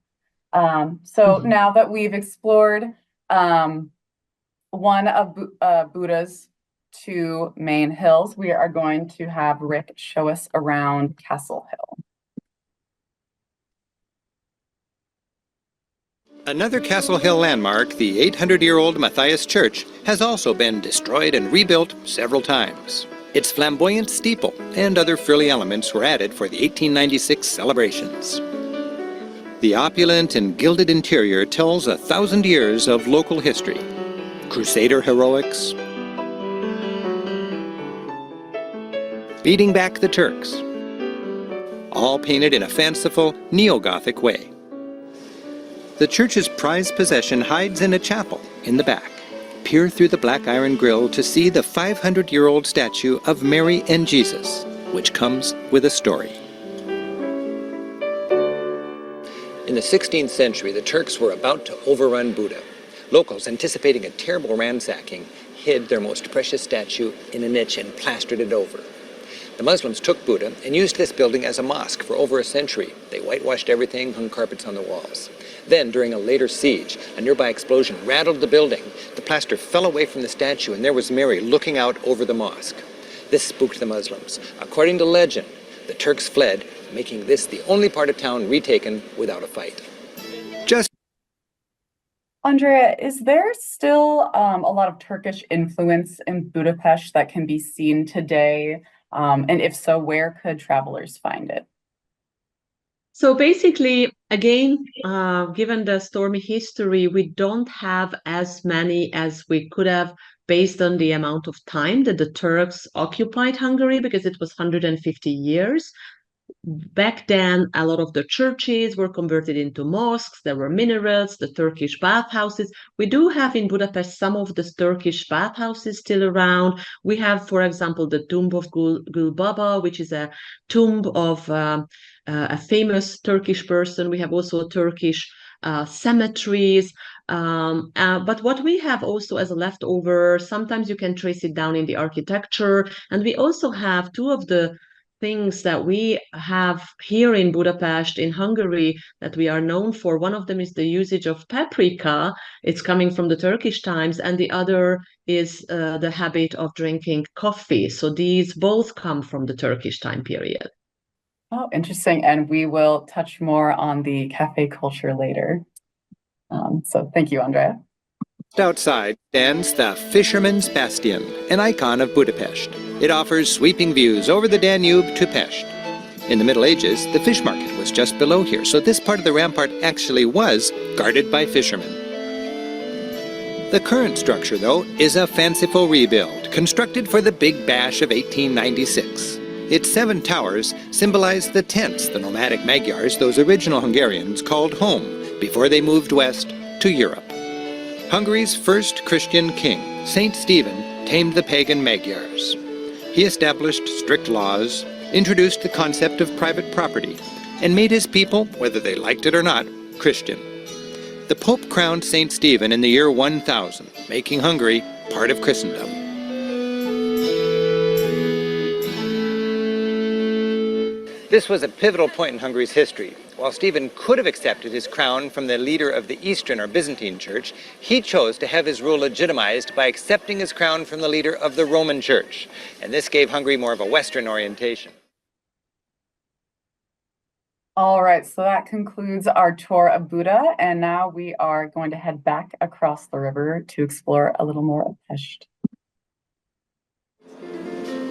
Now that we've explored one of Buda's two main hills, we are going to have Rick show us around Castle Hill. Another Castle Hill landmark, the 800-year-old Matthias Church, has also been destroyed and rebuilt several times. Its flamboyant steeple and other frilly elements were added for the 1896 celebrations. The opulent and gilded interior tells 1,000 years of local history, Crusader heroics, beating back the Turks, all painted in a fanciful neo-Gothic way. The church's prized possession hides in a chapel in the back. Peer through the black iron grille to see the 500-year-old statue of Mary and Jesus, which comes with a story. In the 16th century, the Turks were about to overrun Buda. Locals, anticipating a terrible ransacking, hid their most precious statue in a niche and plastered it over. The Muslims took Buda and used this building as a mosque for over a century. They whitewashed everything, hung carpets on the walls. Then, during a later siege, a nearby explosion rattled the building. The plaster fell away from the statue, and there was Mary looking out over the mosque. This spooked the Muslims. According to legend, the Turks fled, making this the only part of town retaken without a fight. Andrea, is there still a lot of Turkish influence in Budapest that can be seen today? And if so, where could travelers find it? So basically, Again, given the stormy history, we don't have as many as we could have based on the amount of time that the Turks occupied Hungary, because it was 150 years. Back then, a lot of the churches were converted into mosques. There were minarets, the Turkish bathhouses. We do have in Budapest some of the Turkish bathhouses still around. We have, for example, the tomb of Gül Baba, which is a tomb of a famous Turkish person. We have also Turkish cemeteries. But what we have also as a leftover, sometimes you can trace it down in the architecture. And we also have two of the things that we have here in Budapest, in Hungary, that we are known for. One of them is the usage of paprika. It's coming from the Turkish times, and the other is the habit of drinking coffee. So these both come from the Turkish time period. Oh, interesting. And we will touch more on the cafe culture later. So thank you, Andrea. Outside stands the Fisherman's Bastion, an icon of Budapest. It offers sweeping views over the Danube to Pest. In the Middle Ages, the fish market was just below here, so this part of the rampart actually was guarded by fishermen. The current structure, though, is a fanciful rebuild, constructed for the Big Bash of 1896. Its 7 towers symbolize the tents the nomadic Magyars, those original Hungarians, called home before they moved west to Europe. Hungary's first Christian king, Saint Stephen, tamed the pagan Magyars. He established strict laws, introduced the concept of private property, and made his people, whether they liked it or not, Christian. The Pope crowned Saint Stephen in the year 1000, making Hungary part of Christendom. This was a pivotal point in Hungary's history. While Stephen could have accepted his crown from the leader of the Eastern or Byzantine Church, he chose to have his rule legitimized by accepting his crown from the leader of the Roman Church. And this gave Hungary more of a Western orientation. All right, so that concludes our tour of Buda, and now we are going to head back across the river to explore a little more of Pest.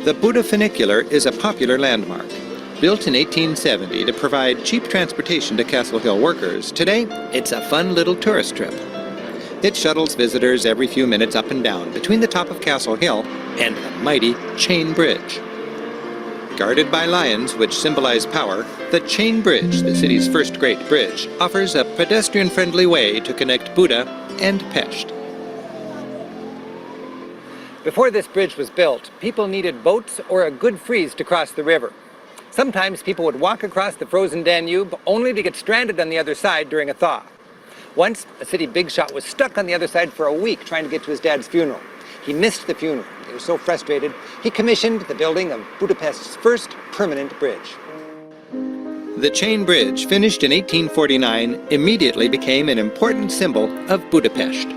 The Buda funicular is a popular landmark. Built in 1870 to provide cheap transportation to Castle Hill workers, today it's a fun little tourist trip. It shuttles visitors every few minutes up and down between the top of Castle Hill and the mighty Chain Bridge. Guarded by lions, which symbolize power, the Chain Bridge, the city's first great bridge, offers a pedestrian-friendly way to connect Buda and Pest. Before this bridge was built, people needed boats or a good freeze to cross the river. Sometimes people would walk across the frozen Danube only to get stranded on the other side during a thaw. Once, a city big shot was stuck on the other side for a week trying to get to his dad's funeral. He missed the funeral. He was so frustrated, he commissioned the building of Budapest's first permanent bridge. The Chain Bridge, finished in 1849, immediately became an important symbol of Budapest.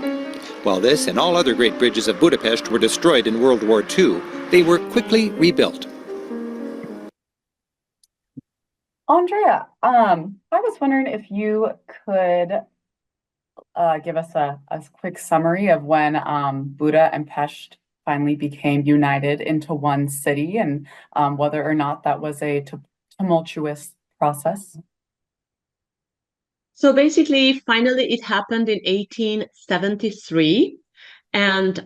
While this and all other great bridges of Budapest were destroyed in World War II, they were quickly rebuilt. Andrea, I was wondering if you could give us a quick summary of when Buda and Pest finally became united into one city, and whether or not that was a tumultuous process. So basically, finally, it happened in 1873. And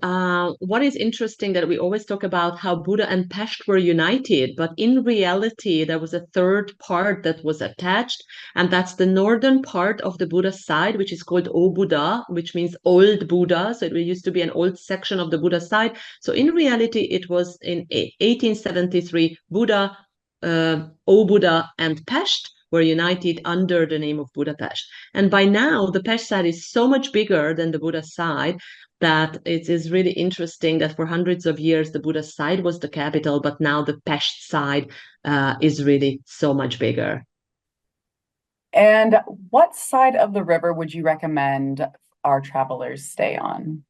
what is interesting that we always talk about how Buda and Pest were united, but in reality, there was a third part that was attached, and that's the northern part of the Buda side, which is called Óbuda, which means old Buda. So it used to be an old section of the Buda side. So in reality, it was in 1873, Buda, Óbuda, and Pest were united under the name of Budapest. And by now, the Pest side is so much bigger than the Buda side that it is really interesting that for hundreds of years, the Buda side was the capital, but now the Pest side is really so much bigger. And what side of the river would you recommend our travelers stay on?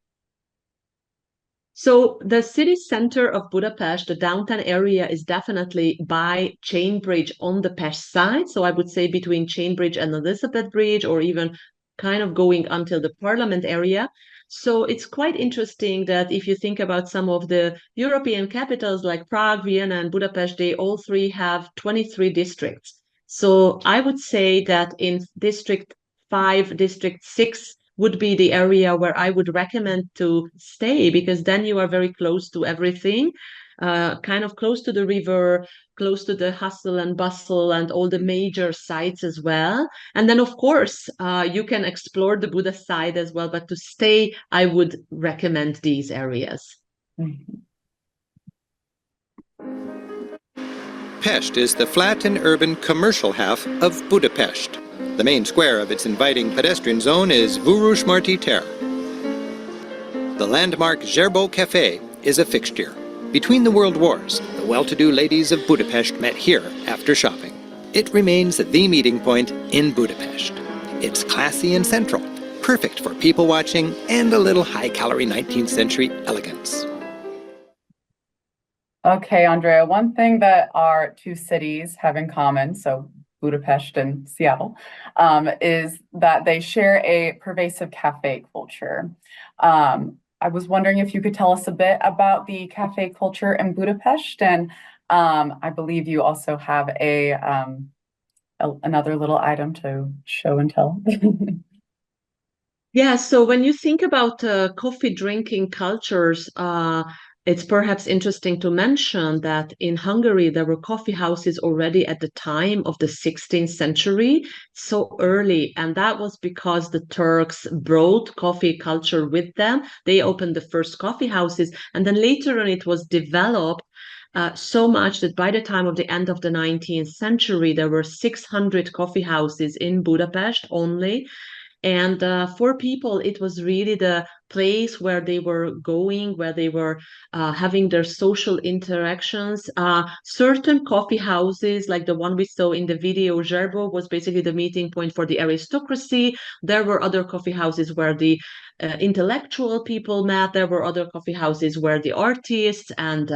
So the city center of Budapest, the downtown area, is definitely by Chain Bridge on the Pest side. So I would say between Chain Bridge and Elizabeth Bridge, or even kind of going until the Parliament area. So it's quite interesting that if you think about some of the European capitals like Prague, Vienna, and Budapest, they all three have 23 districts. So I would say that in District 5, District 6 would be the area where I would recommend to stay, because then you are very close to everything, kind of close to the river, close to the hustle and bustle and all the major sites as well. And then, of course, you can explore the Buda side as well, but to stay, I would recommend these areas. Pest is the flat and urban commercial half of Budapest. The main square of its inviting pedestrian zone is Vörösmarty tér. The landmark Zserbo Café is a fixture. Between the world wars, the well-to-do ladies of Budapest met here after shopping. It remains the meeting point in Budapest. It's classy and central, perfect for people watching and a little high-calorie 19th century elegance. Okay, Andrea, one thing that our two cities have in common, so Budapest and Seattle, is that they share a pervasive cafe culture. I was wondering if you could tell us a bit about the cafe culture in Budapest, and I believe you also have another little item to show and tell. Yeah, so when you think about coffee drinking cultures, it's perhaps interesting to mention that in Hungary, there were coffee houses already at the time of the 16th century, so early. And that was because the Turks brought coffee culture with them. They opened the first coffee houses, and then later on it was developed so much that by the time of the end of the 19th century, there were 600 coffee houses in Budapest only. And for people, it was really the place where they were going, where they were having their social interactions. Certain coffee houses, like the one we saw in the video, Zserbo, was basically the meeting point for the aristocracy. There were other coffee houses where the intellectual people met. There were other coffee houses where the artists and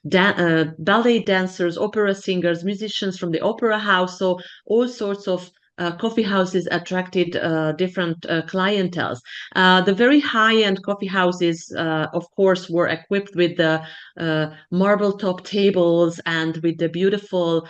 ballet dancers, opera singers, musicians from the opera house, so all sorts of coffee houses attracted different clienteles. The very high-end coffee houses, of course, were equipped with the marble top tables and with the beautiful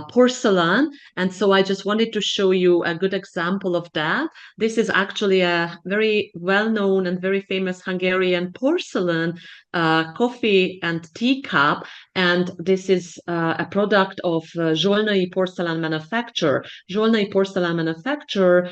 porcelain. And so I just wanted to show you a good example of that. This is actually a very well-known and very famous Hungarian porcelain coffee and tea cup. And this is a product of Zsolnai porcelain manufacture. Zsolnai porcelain manufacturer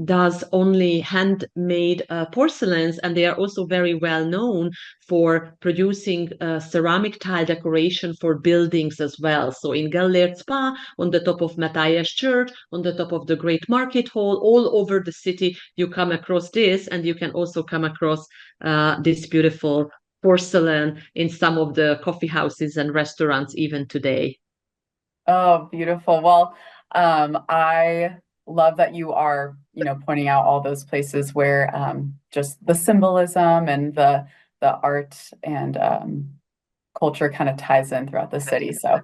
does only handmade porcelains, and they are also very well known for producing ceramic tile decoration for buildings as well. So in Gellért Spa, on the top of Matthias Church, on the top of the Great Market Hall, all over the city, you come across this, and you can also come across this beautiful porcelain in some of the coffee houses and restaurants even today. Oh, beautiful. Well, I love that you are, pointing out all those places where just the symbolism and the art and culture kind of ties in throughout the city. So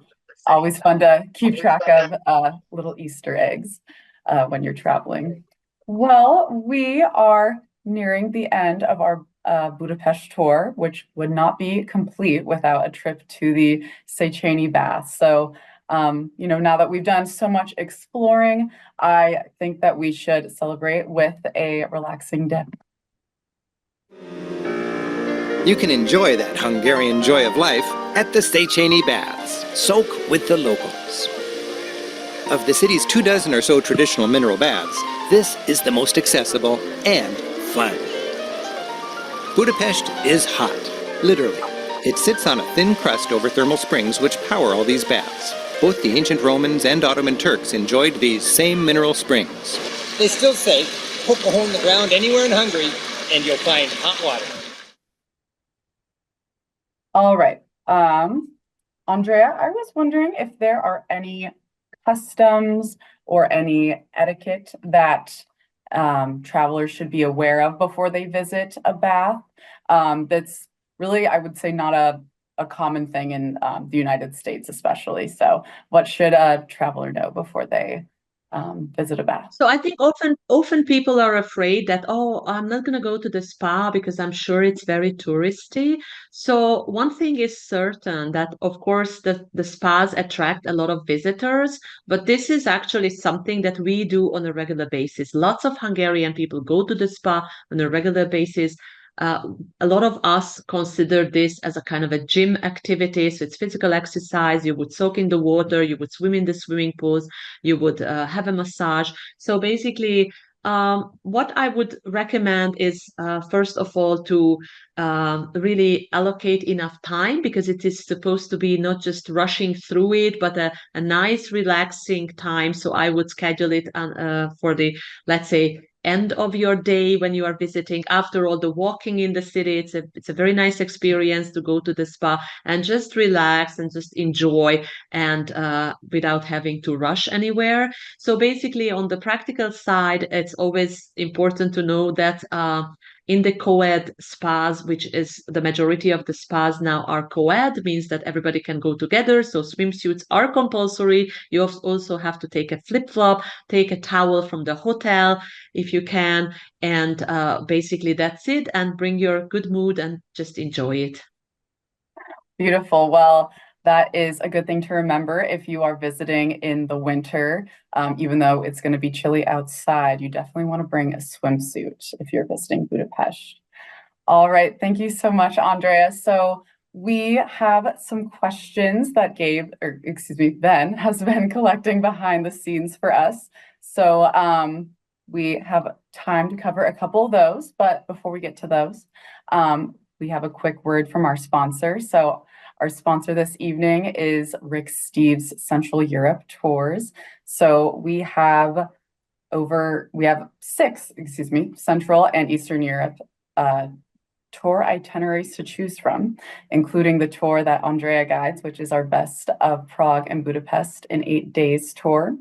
always fun to keep track of little Easter eggs when you're traveling. Well, we are nearing the end of our Budapest tour, which would not be complete without a trip to the Széchenyi Baths. So, now that we've done so much exploring, I think that we should celebrate with a relaxing day. You can enjoy that Hungarian joy of life at the Széchenyi Baths. Soak with the locals. Of the city's 24 or so traditional mineral baths, this is the most accessible and fun. Budapest is hot, literally. It sits on a thin crust over thermal springs which power all these baths. Both the ancient Romans and Ottoman Turks enjoyed these same mineral springs. They still say, poke a hole in the ground anywhere in Hungary and you'll find hot water. All right. Andrea, I was wondering if there are any customs or any etiquette that travelers should be aware of before they visit a bath. That's really, I would say, not a common thing in the United States, especially. So what should a traveler know before they visit a bath? So I think often people are afraid that, oh, I'm not going to go to the spa because I'm sure it's very touristy. So one thing is certain, that of course the spas attract a lot of visitors, but this is actually something that we do on a regular basis. Lots of Hungarian people go to the spa on a regular basis. Uh, a lot of us consider this as a kind of a gym activity. So it's physical exercise. You would soak in the water, you would swim in the swimming pools, you would have a massage. So basically, what I would recommend is, first of all, to really allocate enough time, because it is supposed to be not just rushing through it, but a nice, relaxing time. So I would schedule it for the, let's say, end of your day when you are visiting. After all the walking in the city, it's a very nice experience to go to the spa and just relax and just enjoy, and without having to rush anywhere. So basically, on the practical side, it's always important to know that in the co-ed spas, which is the majority of the spas now are co-ed, means that everybody can go together. So swimsuits are compulsory. You also have to take a flip-flop, take a towel from the hotel if you can, and basically that's it, and bring your good mood and just enjoy it. Beautiful. Well, that is a good thing to remember if you are visiting in the winter. Even though it's going to be chilly outside, you definitely want to bring a swimsuit if you're visiting Budapest. All right. Thank you so much, Andrea. So we have some questions that Ben has been collecting behind the scenes for us. So we have time to cover a couple of those, but before we get to those, we have a quick word from our sponsor. So our sponsor this evening is Rick Steves' Central Europe Tours. So we have 6, Central and Eastern Europe tour itineraries to choose from, including the tour that Andrea guides, which is our Best of Prague and Budapest in 8 days tour.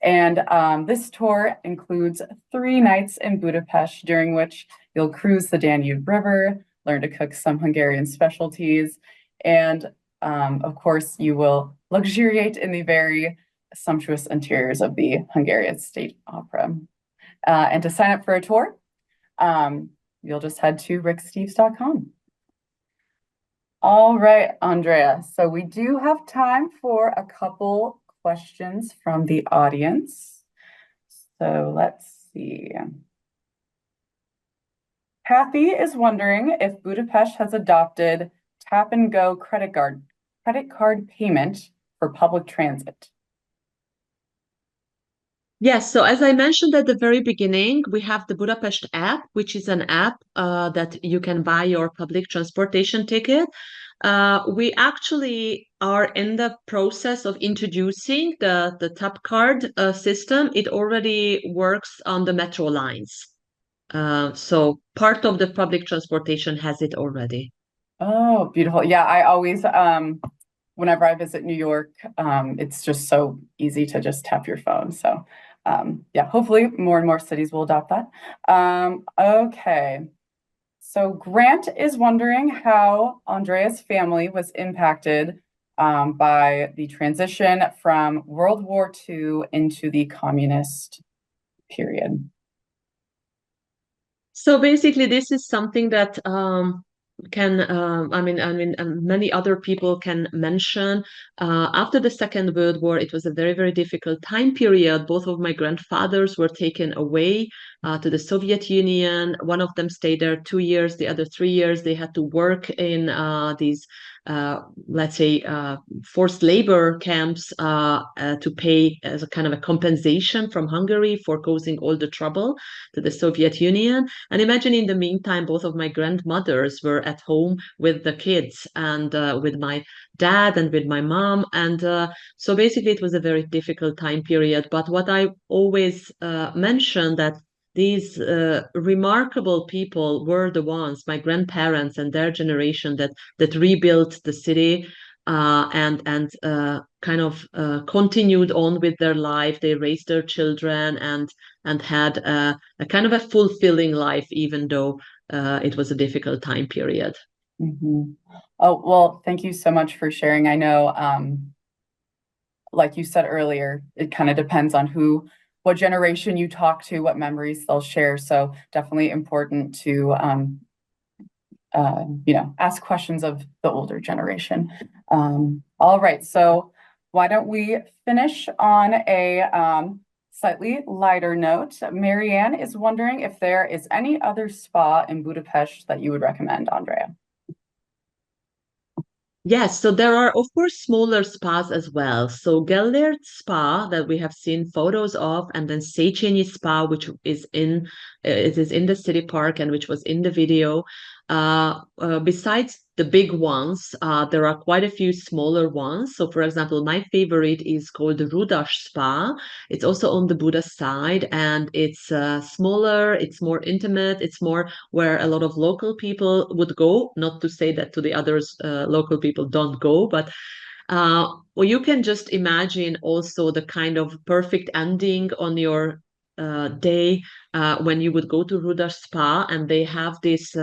And this tour includes 3 nights in Budapest, during which you'll cruise the Danube River, learn to cook some Hungarian specialties, and of course, you will luxuriate in the very sumptuous interiors of the Hungarian State Opera. And to sign up for a tour, you'll just head to ricksteves.com. All right, Andrea. So we do have time for a couple questions from the audience. So let's see. Kathy is wondering if Budapest has adopted tap and go credit card payment for public transit. Yes, so as I mentioned at the very beginning, we have the Budapest app, which is an app that you can buy your public transportation ticket. We actually are in the process of introducing the tap card system. It already works on the metro lines. So part of the public transportation has it already. Oh, beautiful. Yeah, I always, whenever I visit New York, it's just so easy to just tap your phone. So yeah, hopefully more and more cities will adopt that. Okay. So Grant is wondering how Andrea's family was impacted by the transition from World War II into the communist period. So basically, this is something that many other people can mention. After the Second World War, it was a very, very difficult time period. Both of my grandfathers were taken away to the Soviet Union. One of them stayed there 2 years, the other 3 years. They had to work in these forced labor camps to pay as a kind of a compensation from Hungary for causing all the trouble to the Soviet Union. And imagine in the meantime, both of my grandmothers were at home with the kids and with my dad and with my mom. And so basically it was a very difficult time period. But what I always mention that these remarkable people were the ones, my grandparents and their generation, that rebuilt the city and kind of continued on with their life. They raised their children and had a kind of a fulfilling life, even though it was a difficult time period. Mm-hmm. Oh, well, thank you so much for sharing. I know, like you said earlier, it kind of depends on who what generation you talk to, what memories they'll share. So definitely important to, ask questions of the older generation. All right, so why don't we finish on a slightly lighter note? Marianne is wondering if there is any other spa in Budapest that you would recommend, Andrea. Yes, so there are, of course, smaller spas as well. So Gellert Spa that we have seen photos of, and then Széchenyi Spa, which is it is in the city park and which was in the video. Besides the big ones, there are quite a few smaller ones. So, for example, my favorite is called the Rudas Spa. It's also on the Buda side, and it's smaller, it's more intimate, it's more where a lot of local people would go. Not to say that to the others, local people don't go, but well, you can just imagine also the kind of perfect ending on your day when you would go to Rudas Spa, and they have this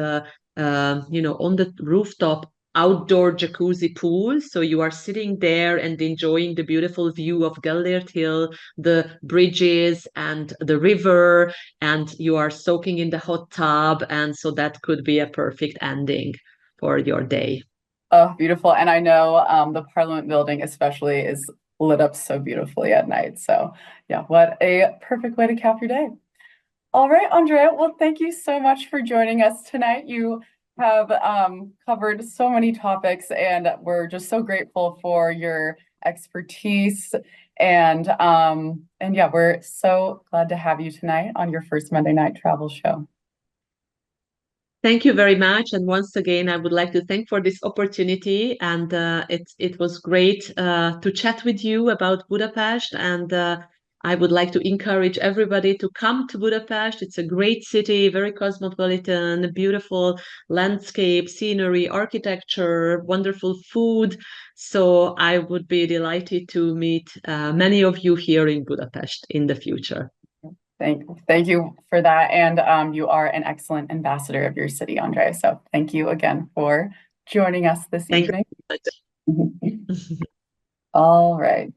on the rooftop outdoor jacuzzi pool. So you are sitting there and enjoying the beautiful view of Gellert Hill, the bridges and the river, and you are soaking in the hot tub. And so that could be a perfect ending for your day. Oh, beautiful. And I know the Parliament building especially is lit up so beautifully at night. So yeah, what a perfect way to cap your day. All right, Andrea, well, thank you so much for joining us tonight. You have covered so many topics, and we're just so grateful for your expertise. And yeah, we're so glad to have you tonight on your first Monday Night Travel show. Thank you very much. And once again, I would like to thank for this opportunity. And it was great to chat with you about Budapest. And I would like to encourage everybody to come to Budapest. It's a great city, very cosmopolitan, beautiful landscape, scenery, architecture, wonderful food. So I would be delighted to meet many of you here in Budapest in the future. Thank you for that. And you are an excellent ambassador of your city, Andrea. So thank you again for joining us this evening. All right.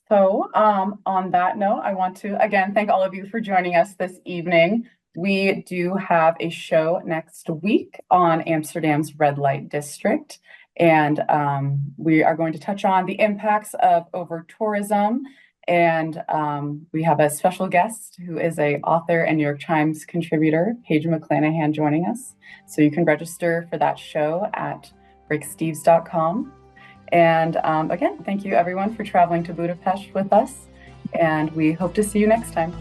So on that note, I want to again thank all of you for joining us this evening. We do have a show next week on Amsterdam's red light district. And we are going to touch on the impacts of over-tourism. And we have a special guest who is an author and New York Times contributor, Paige McClanahan, joining us. So you can register for that show at ricksteves.com. And again, thank you everyone for traveling to Budapest with us. And we hope to see you next time.